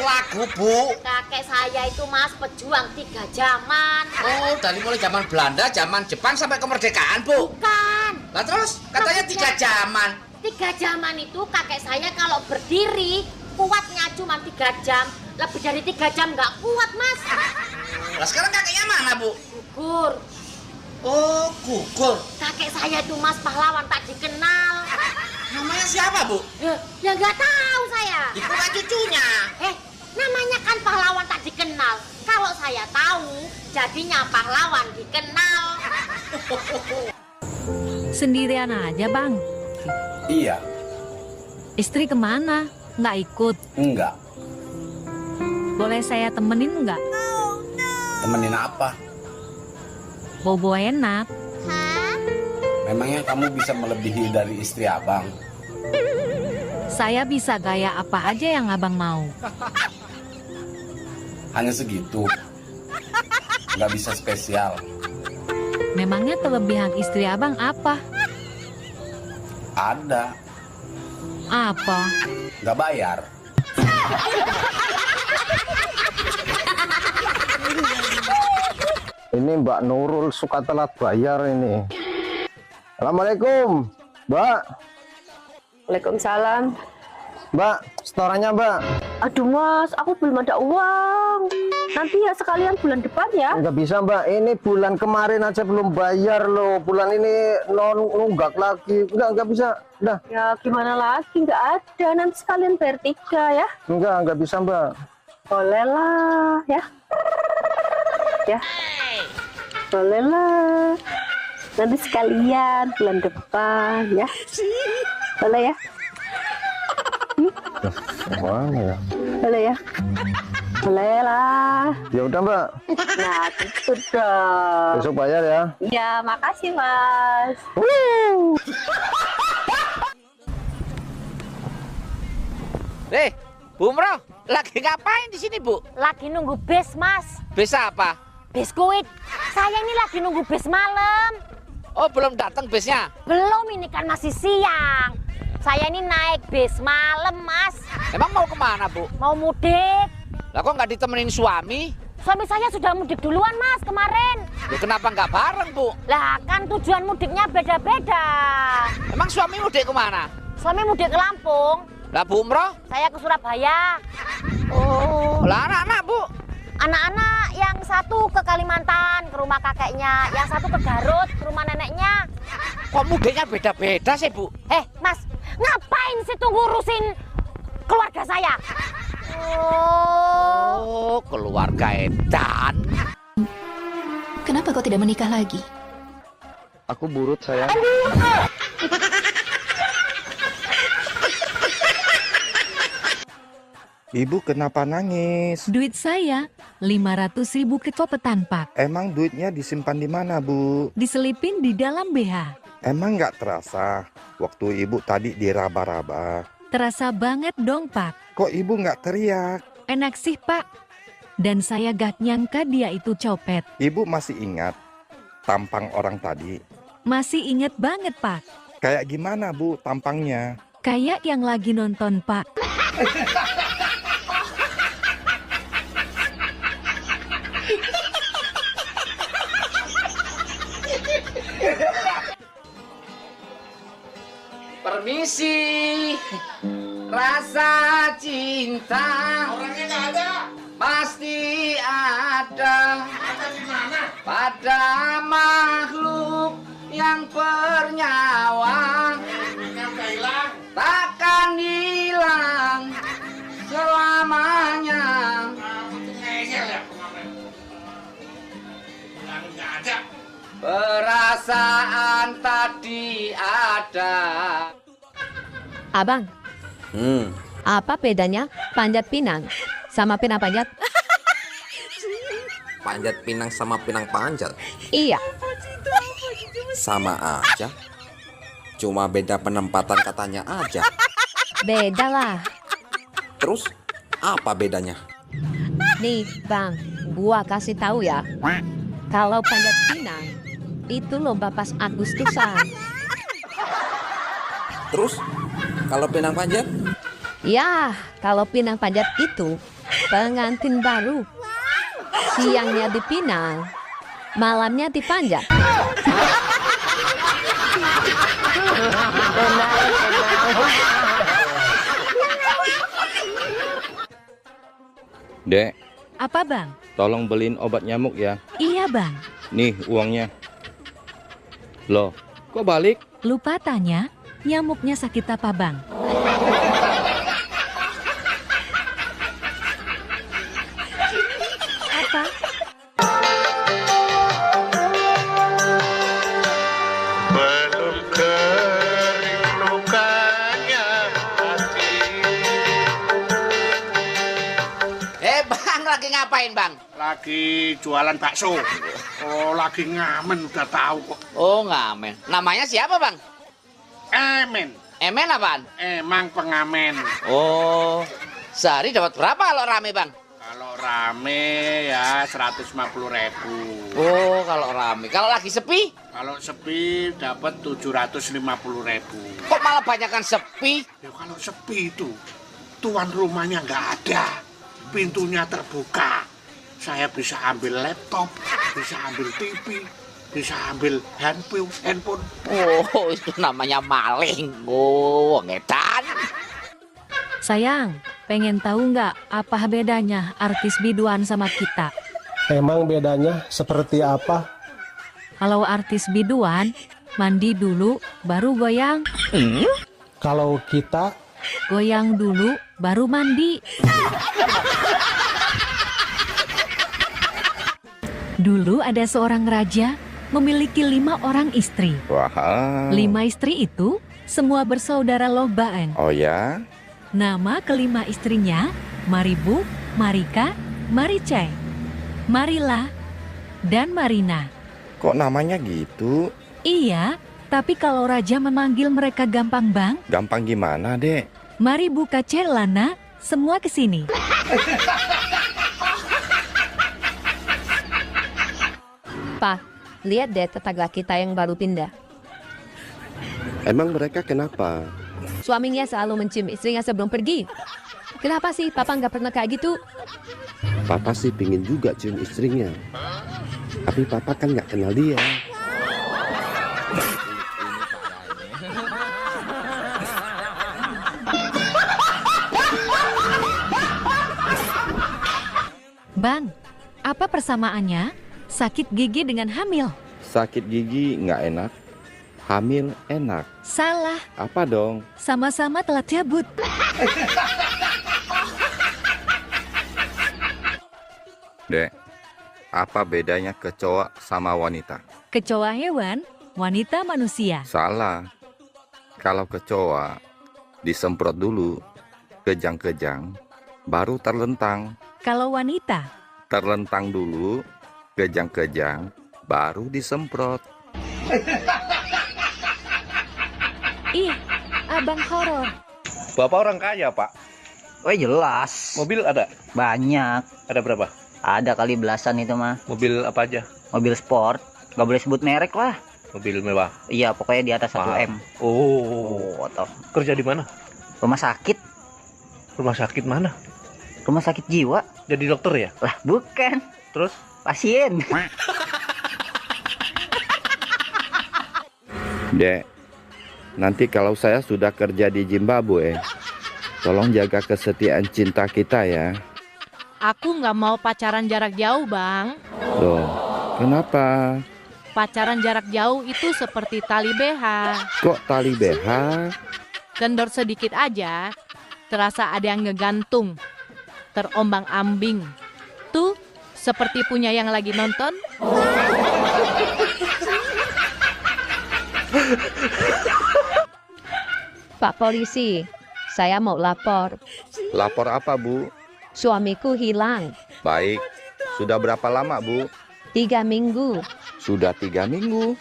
Lagu, Bu. Kakek saya itu, Mas, pejuang 3 zaman. Oh, dari mulai zaman Belanda, zaman Jepang sampai kemerdekaan, Bu. Bukan. Lah terus, katanya 3 zaman. 3 zaman itu kakek saya kalau berdiri, kuatnya cuma 3 jam. Lebih dari 3 jam nggak kuat, Mas. Lah sekarang kakeknya mana, Bu? Gugur. Oh, gugur. kakek saya itu Mas pahlawan tak dikenal. Namanya siapa, Bu? Ya nggak tahu saya. Itu kan cucunya. Namanya kan pahlawan tak dikenal. Kalau saya tahu, jadinya pahlawan dikenal. Sendirian aja, Bang. Iya. Istri kemana? Nggak ikut? Enggak. Boleh saya temenin nggak? Temenin apa? Bobo enak. Memangnya kamu bisa melebihi dari istri abang? Saya bisa gaya apa aja yang abang mau. Hanya segitu. Nggak bisa spesial. Memangnya kelebihan istri abang apa? Ada. Apa? Nggak bayar. Ini Mbak Nurul suka telat bayar ini. Assalamualaikum, Mbak. Waalaikumsalam. Mbak, setorannya Mbak. Aduh Mas, aku belum ada uang. Nanti ya sekalian bulan depan ya. Nggak bisa Mbak, ini bulan kemarin aja belum bayar loh. Bulan ini nunggak lagi. Nggak bisa. Udah. Ya gimana lagi, nggak ada. Nanti sekalian bayar 3 ya. Nggak bisa Mbak. Boleh lah ya. Ya. Boleh lah. Nanti sekalian bulan depan ya. Boleh ya. Mana ya? Boleh ya. Boleh lah. Ya udah Mbak. Nah, gitu dong. Besok bayar ya. Ya, makasih Mas. Bu Umroh, lagi ngapain di sini, Bu? Lagi nunggu bis, Mas. Bis apa? Biskuit. Saya ini lagi nunggu bis malam. Oh, belum datang bisnya? Belum, ini kan masih siang. Saya ini naik bis malam, Mas. Emang mau kemana, Bu? Mau mudik. Lah kok nggak ditemenin suami? Suami saya sudah mudik duluan, Mas, kemarin. Ya, kenapa nggak bareng, Bu? Lah, kan tujuan mudiknya beda-beda. Emang suami mudik kemana? Suami mudik ke Lampung. Lah, Bu Umroh? Saya ke Surabaya. Oh, lah anak-anak, Bu? Anak-anak yang satu ke Kalimantan, ke rumah kakeknya. Yang satu ke Garut, ke rumah neneknya. Kok mudiknya beda-beda sih, Bu? Mas, ngapain sih tuh ngurusin keluarga saya? Oh, keluarga edan. Kenapa kau tidak menikah lagi? Aku burut sayang. Ibu kenapa nangis? Duit saya 500.000 kecopetan, Pak. Emang duitnya disimpan di mana, Bu? Diselipin di dalam BH. Emang nggak terasa waktu ibu tadi diraba-raba? Terasa banget dong, Pak. Kok ibu nggak teriak? Enak sih, Pak. Dan saya gak nyangka dia itu copet. Ibu masih ingat tampang orang tadi? Masih inget banget, Pak. Kayak gimana, Bu, tampangnya? Kayak yang lagi nonton, Pak. Permisi, rasa cinta orangnya nggak ada, pasti ada. Ada di mana? Pada makhluk yang bernyawa, takkan hilang selamanya. Perasaan tadi ada. Abang, apa bedanya panjat pinang sama pinang panjat? Panjat pinang sama pinang panjat? Iya. Sama aja. Cuma beda penempatan katanya aja. Beda lah. Terus apa bedanya? Nih bang, gua kasih tahu ya. Kalau panjat pinang itu lomba pas Agustusan. Terus kalau pinang panjat? Ya, kalau pinang panjat itu pengantin baru. Siangnya dipinang, malamnya dipanjat. Dek, Apa, Bang? tolong beliin obat nyamuk ya. Iya, Bang. Nih uangnya. Loh, Kok balik? Lupa tanya, nyamuknya sakit apa bang? Apa? Belum kering lukanya hati. Bang, lagi ngapain bang? Lagi jualan bakso. Oh, lagi ngamen, udah tahu kok. Oh ngamen. Namanya siapa bang? Emen. Emen apaan? Emang pengamen. Oh, sehari dapat berapa kalau rame bang? Kalau rame ya 150.000. Oh, kalau rame. Kalau lagi sepi? Kalau sepi dapat 750.000. Kok malah banyakan sepi? Ya kalau sepi itu tuan rumahnya nggak ada, pintunya terbuka. Saya bisa ambil laptop, bisa ambil TV, bisa ambil handphone. Oh, itu namanya maling. Oh, ngedan. Sayang, pengen tahu nggak apa bedanya artis biduan sama kita? Emang bedanya seperti apa? Kalau artis biduan, mandi dulu, baru goyang. Kalau kita? Goyang dulu, baru mandi. Dulu ada seorang raja memiliki 5 orang istri. Wah. 5 istri itu semua bersaudara lombaan. Oh ya? Nama kelima istrinya Maribu, Marika, Marice, Marila, dan Marina. Kok namanya gitu? Iya, tapi kalau raja memanggil mereka gampang bang. Gampang gimana, Dek? Mari buka celana, semua ke sini. Pak, lihat deh tetangga kita yang baru pindah. Emang mereka kenapa? Suaminya selalu mencium istrinya sebelum pergi. Kenapa sih Papa nggak pernah kayak gitu? Papa sih pingin juga cium istrinya. Tapi Papa kan nggak kenal dia. Bang, apa persamaannya sakit gigi dengan hamil? Sakit gigi nggak enak, hamil enak. Salah. Apa dong? Sama-sama telat cabut. Dek, apa bedanya kecoa sama wanita? Kecoa hewan, wanita manusia. Salah. Kalau kecoa disemprot dulu, kejang-kejang, baru terlentang. Kalau wanita? Terlentang dulu, kejang-kejang, baru disemprot. Ih, abang horor. Bapak orang kaya, Pak. Oh jelas. Mobil ada? Banyak. Ada berapa? Ada kali belasan itu mah. Mobil apa aja? Mobil sport. Gak boleh sebut merek lah. Mobil mewah? Iya, pokoknya di atas 1 M. Oh, toh. Kerja di mana? Rumah sakit. Rumah sakit mana? Rumah sakit jiwa. Jadi dokter ya? Lah, bukan. Terus? Pasien. Dek, nanti kalau saya sudah kerja di Zimbabwe, tolong jaga kesetiaan cinta kita ya. Aku nggak mau pacaran jarak jauh, Bang. Loh, kenapa? Pacaran jarak jauh itu seperti tali BH. Kok tali BH? Kendor sedikit aja, terasa ada yang ngegantung. Terombang-ambing. Tuh, seperti punya yang lagi nonton. Pak polisi, saya mau lapor. Lapor apa, Bu? Suamiku hilang. Baik. Sudah berapa lama, Bu? 3 minggu. Sudah 3 minggu.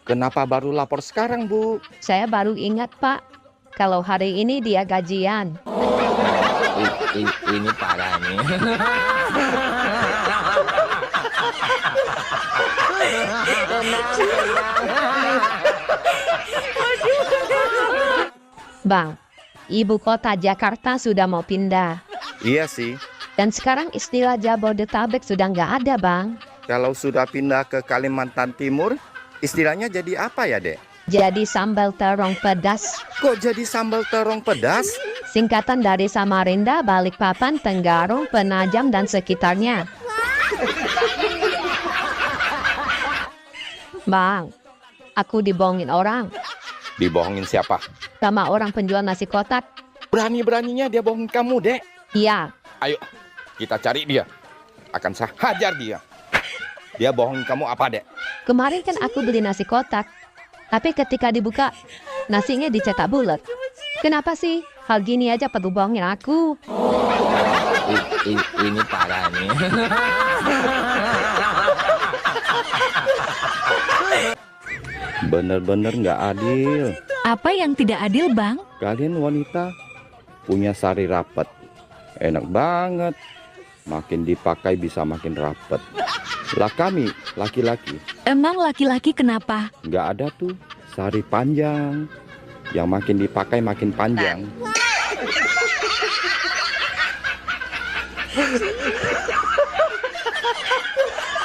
Kenapa baru lapor sekarang, Bu? Saya baru ingat, Pak. Kalau hari ini dia gajian. Ini parah nih. Bang, ibu kota Jakarta sudah mau pindah. Iya sih. Dan sekarang istilah Jabodetabek sudah nggak ada, Bang. Kalau sudah pindah ke Kalimantan Timur, istilahnya jadi apa ya, Dek? Jadi sambal terong pedas. Kok jadi sambal terong pedas? Singkatan dari Samarinda, Balikpapan, Tenggarong, Penajam, dan sekitarnya. Bang, Aku dibohongin orang. Dibohongin siapa? Sama orang penjual nasi kotak. Berani-beraninya dia bohongin kamu, Dek. Iya. Ayo, kita cari dia. Akan saya hajar dia. Dia bohongin kamu apa, Dek? Kemarin kan aku beli nasi kotak. Tapi ketika dibuka, nasinya dicetak bulat. Kenapa sih? Hal gini aja perlu bohongin aku. Ini parah nih. Bener-bener nggak adil. Apa yang tidak adil, Bang? Kalian wanita punya sari rapet. Enak banget. Makin dipakai bisa makin rapet. Lah kami, laki-laki. Emang laki-laki kenapa? Nggak ada tuh sari panjang. Yang makin dipakai makin panjang.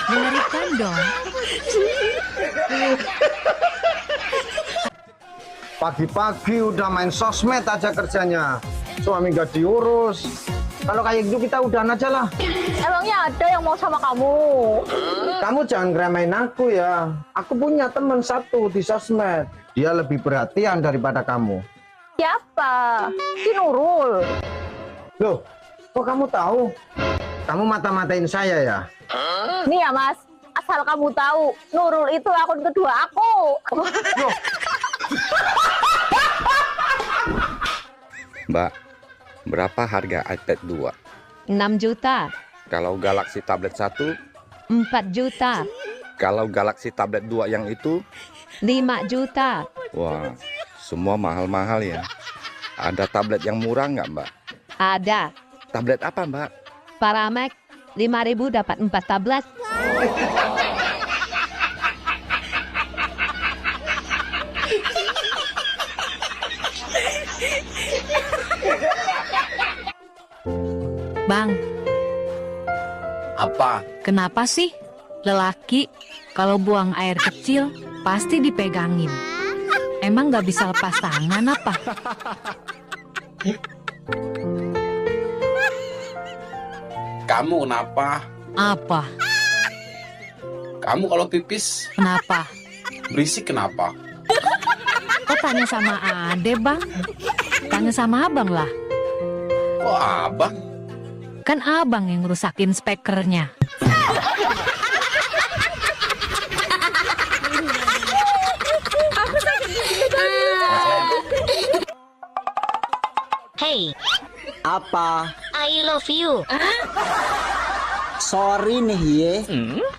Mengerikan dong. Pagi-pagi udah main sosmed aja kerjanya. Suami gak diurus. Kalau kayak gitu kita udahan aja lah. Emangnya ada yang mau sama kamu? Kamu jangan ngeremehin aku ya. Aku punya teman satu di sosmed. Dia lebih perhatian daripada kamu. Siapa? Si Nurul. Loh, kok kamu tahu? Kamu mata-matain saya ya? Nih ya Mas, asal kamu tahu, Nurul itu akun kedua aku. Loh. Mbak, berapa harga iPad 2? 6 juta. Kalau Galaxy Tablet 1? 4 juta. Kalau Galaxy Tablet 2 yang itu? 5 juta. Wah, semua mahal-mahal ya. Ada tablet yang murah nggak, Mbak? Ada. Tablet apa, Mbak? Paramek 5.000 dapat 4 tablet. Bang. Apa? Kenapa sih lelaki kalau buang air kecil pasti dipegangin? Emang nggak bisa lepas tangan apa? Kamu kenapa? Apa? Kamu kalau pipis Kenapa? berisik kenapa? Kok tanya sama Ade, Bang? Tanya sama Abang lah. Kok abang? Kan Abang yang ngerusakin speakernya. Hey, Apa? I love you. Sorry nih ye,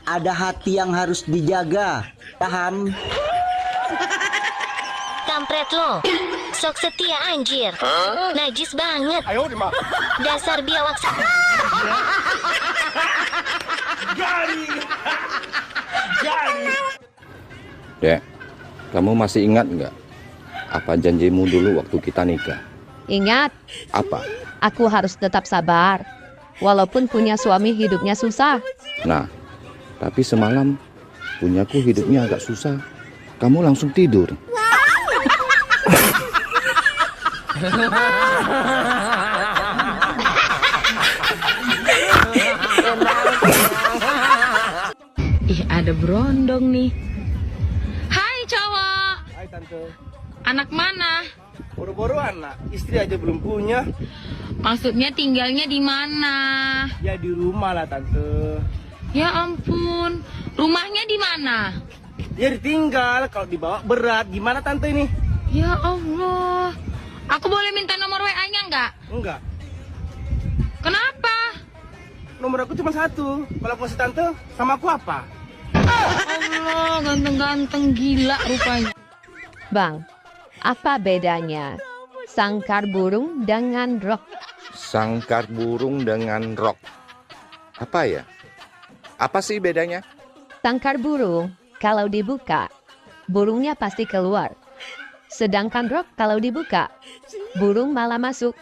ada hati yang harus dijaga. Tahan. Kampret lo. Sok setia anjir. Najis banget. Dasar biawak. Dek, kamu masih ingat nggak? Apa janjimu dulu waktu kita nikah? Ingat, Apa? aku harus tetap sabar. Walaupun punya suami hidupnya susah. Nah, tapi semalam punyaku hidupnya agak susah. Kamu langsung tidur. Ih, ada berondong nih. Hai cowok. Hai tante. Anak mana? Boro-boro anak, istri aja belum punya. Maksudnya tinggalnya di mana? Ya di rumah lah tante. Ya ampun, rumahnya di mana? Ya ditinggal, kalau dibawa berat. Gimana tante ini? Ya Allah, aku boleh minta nomor WA-nya nggak? Enggak. Kenapa? Nomor aku cuma satu. Kalau aku kasih tante, sama aku apa? Allah, ganteng-ganteng gila rupanya. Bang, apa bedanya sangkar burung dengan rok? Sangkar burung dengan rok. Apa ya? Apa sih bedanya? Sangkar burung, kalau dibuka, burungnya pasti keluar. Sedangkan rok kalau dibuka, burung malah masuk.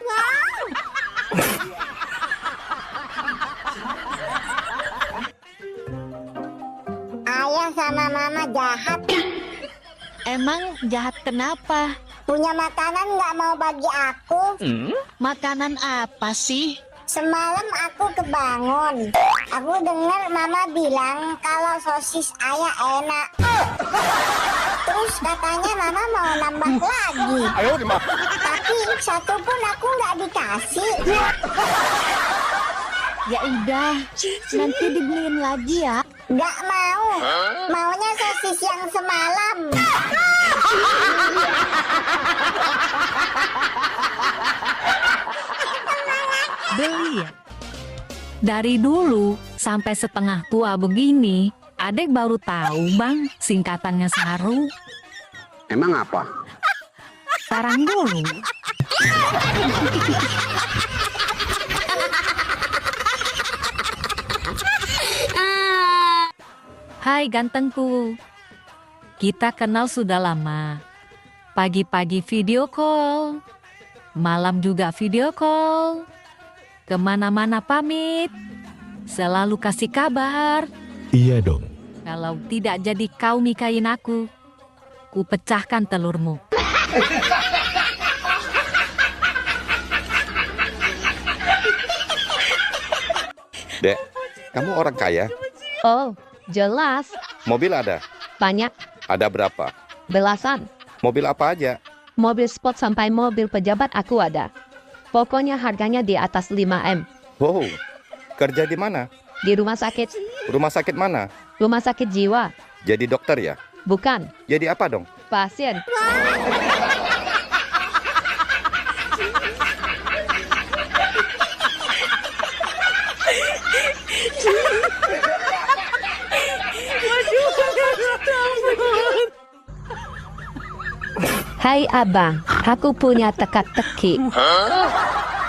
Ayah sama mama jahat. Emang jahat kenapa? Punya makanan nggak mau bagi aku. Makanan apa sih? Semalam aku kebangun. Aku dengar mama bilang kalau sosis ayah enak. Terus Terus katanya mama mau nambah lagi. Tapi satu pun aku nggak dikasih. Ya udah, nanti dibeliin lagi ya. Nggak mau. Maunya sosis yang semalam. Beli ya? Dari dulu sampai setengah tua begini, adek baru tahu bang singkatannya Saru. Emang apa? Sarang dulu. Hai gantengku, kita kenal sudah lama. Pagi-pagi video call, malam juga video call. Kemana-mana pamit, selalu kasih kabar. Iya dong. Kalau tidak jadi kau nikahin aku, ku pecahkan telurmu. Dek, kamu orang kaya? Oh, jelas. Mobil ada? Banyak. Ada berapa? Belasan. Mobil apa aja? Mobil sport sampai mobil pejabat aku ada. Pokoknya harganya di atas 5M. Wow, kerja di mana? Di rumah sakit. Rumah sakit mana? Rumah sakit jiwa. Jadi dokter ya? Bukan. Jadi apa dong? Pasien. Hai abang, aku punya teka-teki.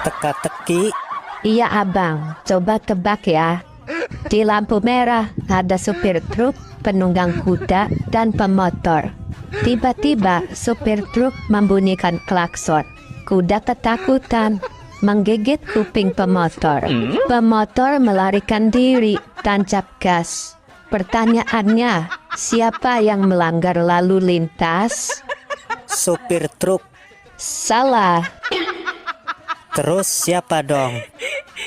Teka-teki? Iya abang, coba tebak ya. Di lampu merah ada supir truk, penunggang kuda, dan pemotor. Tiba-tiba supir truk membunyikan klakson. Kuda ketakutan, menggigit kuping pemotor. Pemotor melarikan diri, tancap gas. Pertanyaannya, siapa yang melanggar lalu lintas? Supir truk. Salah. Terus siapa dong?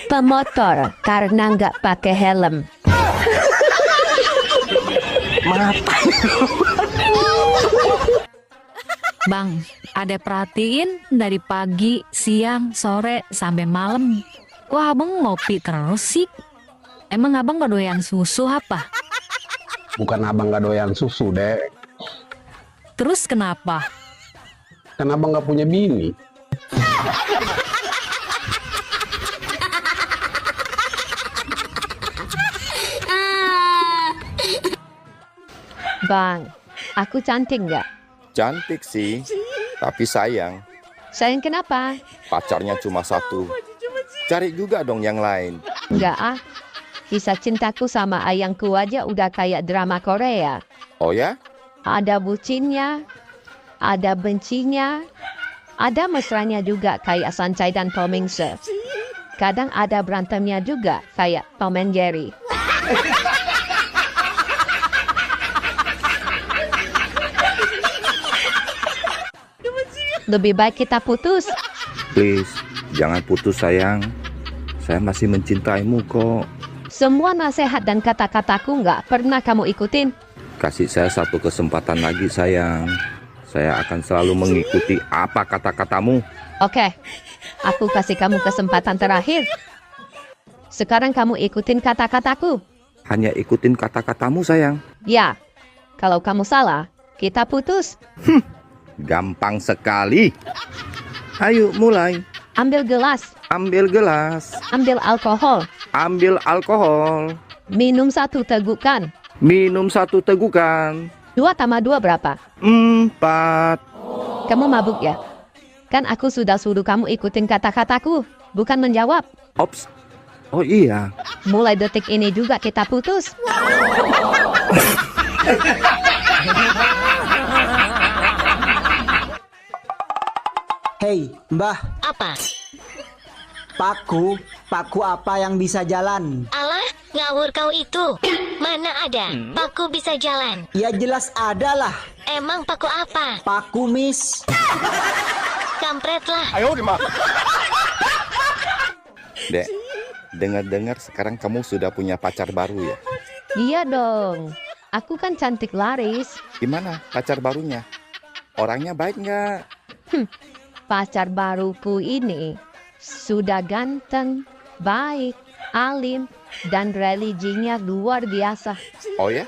Pemotor, karena nggak pakai helm. Bang, ada perhatiin dari pagi, siang, sore, sampai malam. Wah, abang ngopi terus sih. Emang abang gak doyan susu apa? Bukan abang gak doyan susu, Dek. Terus kenapa? Kan abang gak punya bini. Bang, aku cantik nggak? Cantik sih, tapi sayang. Sayang kenapa? Pacarnya cuma satu. Cari juga dong yang lain. Nggak ah. Kisah cintaku sama ayangku aja udah kayak drama Korea. Oh ya? Ada bucinnya, ada bencinya, ada mesranya juga kayak Sancai dan Tom Mingse. Kadang ada berantemnya juga kayak Tom and Jerry. Lebih baik kita putus. Please, jangan putus sayang. Saya masih mencintaimu kok. Semua nasihat dan kata-kataku nggak pernah kamu ikutin. Kasih saya satu kesempatan lagi sayang. Saya akan selalu mengikuti apa kata-katamu. Oke, aku kasih kamu kesempatan terakhir. Sekarang kamu ikutin kata-kataku. Hanya ikutin kata-katamu sayang. Ya, kalau kamu salah, kita putus. Gampang sekali. Ayo mulai. Ambil gelas. Ambil gelas. Ambil alkohol. Ambil alkohol. Minum 1 tegukan. Minum 1 tegukan. 2 tambah 2 berapa? 4. Kamu mabuk ya? Kan aku sudah suruh kamu ikutin kata-kataku, bukan menjawab. Ops. Oh iya. Mulai detik ini juga kita putus. Hei, Mbah. Apa? Paku apa yang bisa jalan? Alah, ngawur kau itu. Mana ada paku bisa jalan? Ya jelas ada lah. Emang paku apa? Paku mis. Kampret lah. Ayo dimana? Dek, dengar-dengar sekarang kamu sudah punya pacar baru ya? Iya dong. Aku kan cantik laris. Gimana pacar barunya? Orangnya baik nggak? Pacar baruku ini sudah ganteng, baik, alim, dan religinya luar biasa. Oh ya?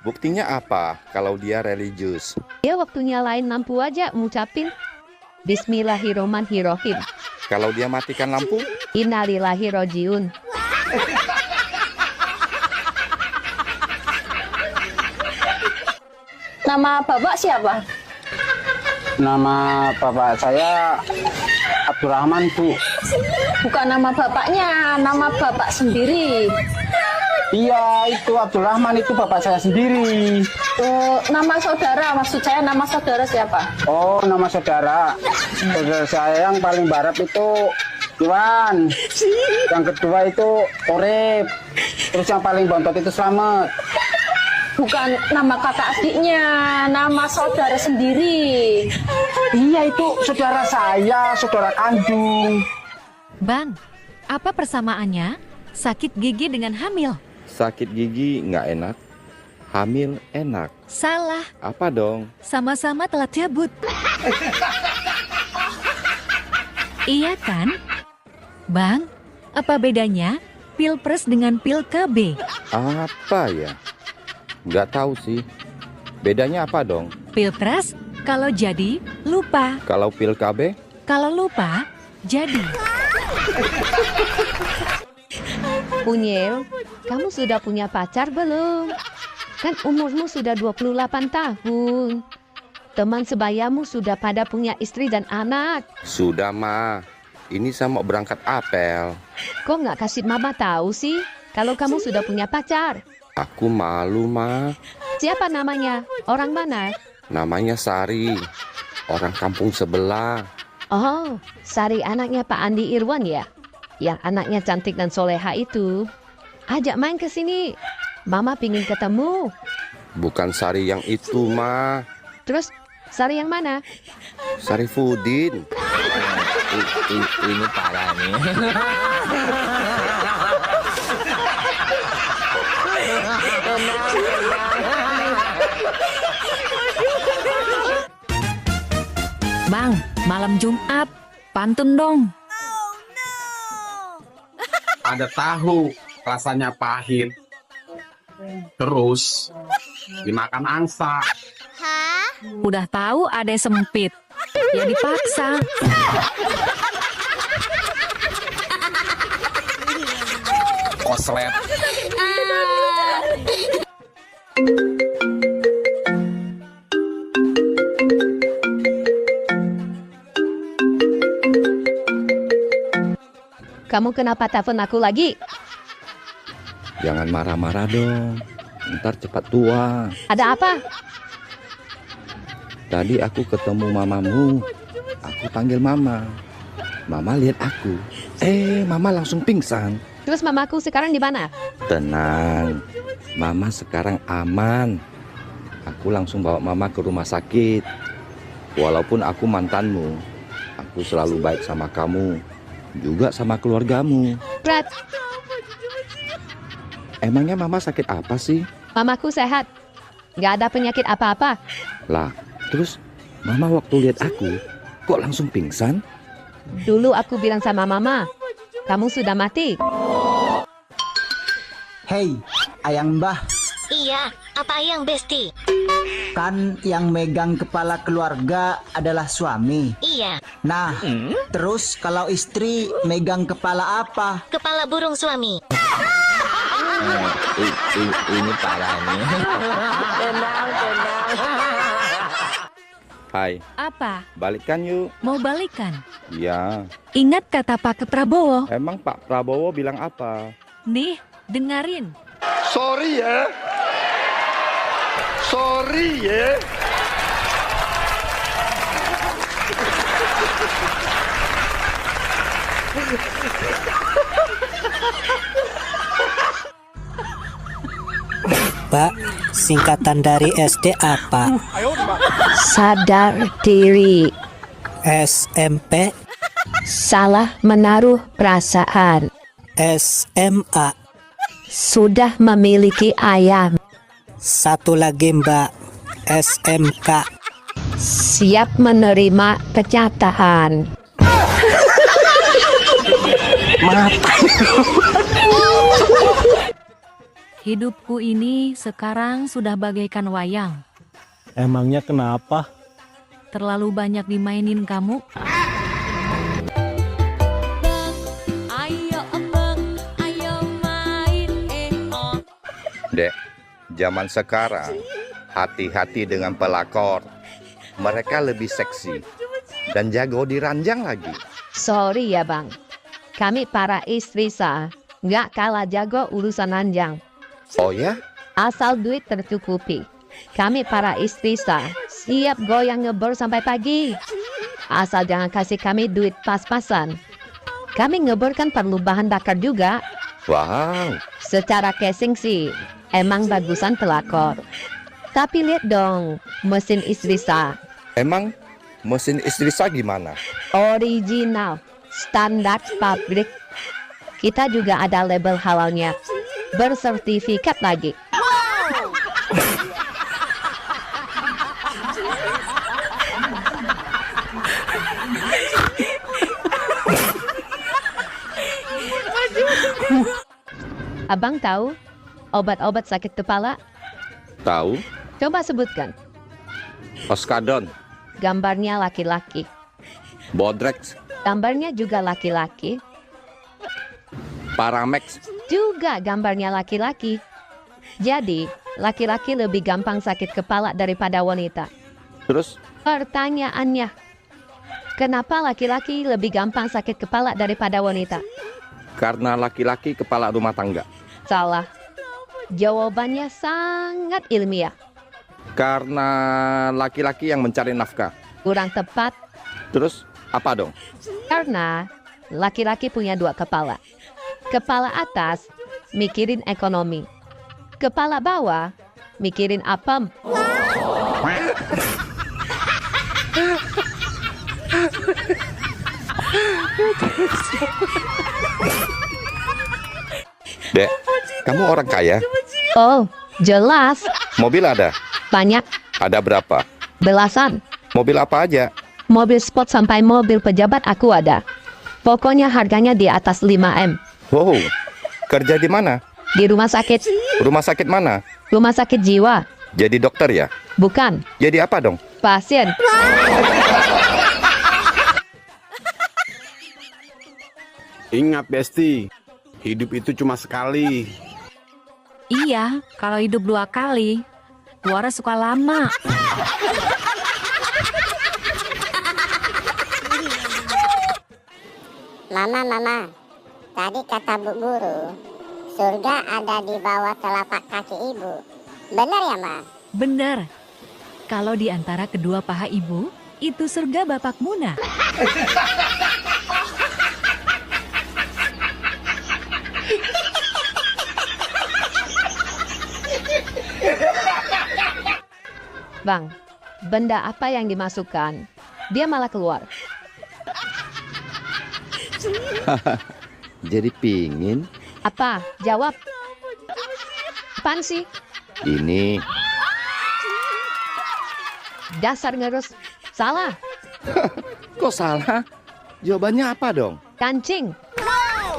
Buktinya apa kalau dia religius? Dia waktu nyalain lampu aja ngucapin Bismillahirrohmanirrohim. Kalau dia matikan lampu? Innalillahirojiun. Nama bapak siapa? Nama bapak saya Abdurrahman, Bu. Bukan nama bapaknya, nama bapak sendiri. Iya, itu Abdurrahman, itu bapak saya sendiri. Oh, nama saudara, maksud saya nama saudara siapa? Oh, nama saudara. Saudara saya yang paling barat itu Iwan. Yang kedua itu Orep. Terus yang paling bontot itu Slamet. Bukan nama kakak adiknya, nama saudara sendiri. Iya, itu saudara saya, saudara kandung. Bang, apa persamaannya sakit gigi dengan hamil? Sakit gigi nggak enak, hamil enak. Salah. Apa dong? Sama-sama telat cabut. Iya kan? Bang, apa bedanya Pilpres dengan pil KB? Apa ya? Nggak tahu sih. Bedanya apa dong? Pilpres kalau jadi lupa. Kalau pil KB? Kalau lupa jadi. Punyil, kamu sudah punya pacar belum? Kan umurmu sudah 28 tahun. Teman sebayamu sudah pada punya istri dan anak. Sudah, Ma. Ini saya mau berangkat apel. Kok nggak kasih mama tahu sih kalau kamu sudah punya pacar? Aku malu, Ma. Siapa namanya? Orang mana? Namanya Sari. Orang kampung sebelah. Oh, Sari anaknya Pak Andi Irwan ya? Yang anaknya cantik dan soleha itu. Ajak main ke sini. Mama pingin ketemu. Bukan Sari yang itu, Ma. Terus, Sari yang mana? Sari Fudin. Ini parah nih. Bang, malam Jumat, pantun dong. Ada tahu rasanya pahit. Terus dimakan angsa. Udah tahu ada sempit, ya dipaksa. Koslet. Kamu kenapa telepon aku lagi? Jangan marah-marah dong. Ntar cepat tua. Ada apa? Tadi aku ketemu mamamu. Aku panggil mama. Mama lihat aku. Mama langsung pingsan. Terus mamaku sekarang di mana? Tenang. Mama sekarang aman. Aku langsung bawa mama ke rumah sakit. Walaupun aku mantanmu, aku selalu baik sama kamu. Juga sama keluargamu. Brad. Emangnya mama sakit apa sih? Mamaku sehat. Nggak ada penyakit apa-apa. Lah, terus mama waktu lihat aku, kok langsung pingsan? Dulu aku bilang sama mama, kamu sudah mati. Hei, ayang mbah. Iya, apa yang Besti? Kan yang megang kepala keluarga adalah suami. Iya. Nah, terus kalau istri megang kepala apa? Kepala burung suami. Ini parah nih. Tenang. Hai. Apa? Balikan yuk. Mau balikan? Iya. Ingat kata Pak Prabowo? Emang Pak Prabowo bilang apa? Nih, dengerin. Sorry ya. Sorry ya. Pak, singkatan dari SD apa? Sadar diri. SMP. Salah menaruh perasaan. SMA. Sudah memiliki ayam. Satu lagi Mbak, SMK. Siap menerima kenyataan. Hidupku ini sekarang sudah bagaikan wayang. Emangnya kenapa? Terlalu banyak dimainin kamu. Dek, zaman sekarang hati-hati dengan pelakor. Mereka lebih seksi dan jago diranjang lagi. Sorry ya bang, kami para istri sah nggak kalah jago urusan ranjang. Oh ya? Asal duit tercukupi, kami para istri sah siap goyang ngebor sampai pagi. Asal jangan kasih kami duit pas-pasan. Kami ngebor kan perlu bahan bakar juga. Wow. Secara casing sih emang bagusan pelakor. Tapi lihat dong mesin istri sah. Emang mesin istri sah gimana? Original, standar pabrik. Kita juga ada label halalnya, bersertifikat lagi. Abang tahu obat-obat sakit kepala? Tahu? Coba sebutkan. Oskadon. Gambarnya laki-laki. Bodrex. Gambarnya juga laki-laki. Paramex. Juga gambarnya laki-laki. Jadi, laki-laki lebih gampang sakit kepala daripada wanita. Terus? Pertanyaannya, kenapa laki-laki lebih gampang sakit kepala daripada wanita? Karena laki-laki kepala rumah tangga. Salah. Jawabannya sangat ilmiah. Karena laki-laki yang mencari nafkah. Kurang tepat. Terus apa dong? Karena laki-laki punya dua kepala. Kepala atas mikirin ekonomi. Kepala bawah mikirin apem. Dek, kamu orang kaya? Oh, jelas. Mobil ada? Banyak. Ada berapa? Belasan. Mobil apa aja? Mobil sport sampai mobil pejabat aku ada. Pokoknya harganya di atas 5M. Wow, kerja di mana? Di rumah sakit. Rumah sakit mana? Rumah sakit jiwa. Jadi dokter ya? Bukan. Jadi apa dong? Pasien. Ingat Besti, hidup itu cuma sekali. Iya, kalau hidup 2 kali, keluarnya suka lama. Mama, tadi kata Bu Guru, surga ada di bawah telapak kaki ibu. Benar ya, Ma? Benar. Kalau di antara kedua paha ibu, itu surga Bapak Muna. Bang, benda apa yang dimasukkan? Dia malah keluar. Jadi pingin? Apa? Jawab. Apaan sih? Ini. Dasar ngerus. Salah. Kok salah? Jawabannya apa dong? Kancing. No!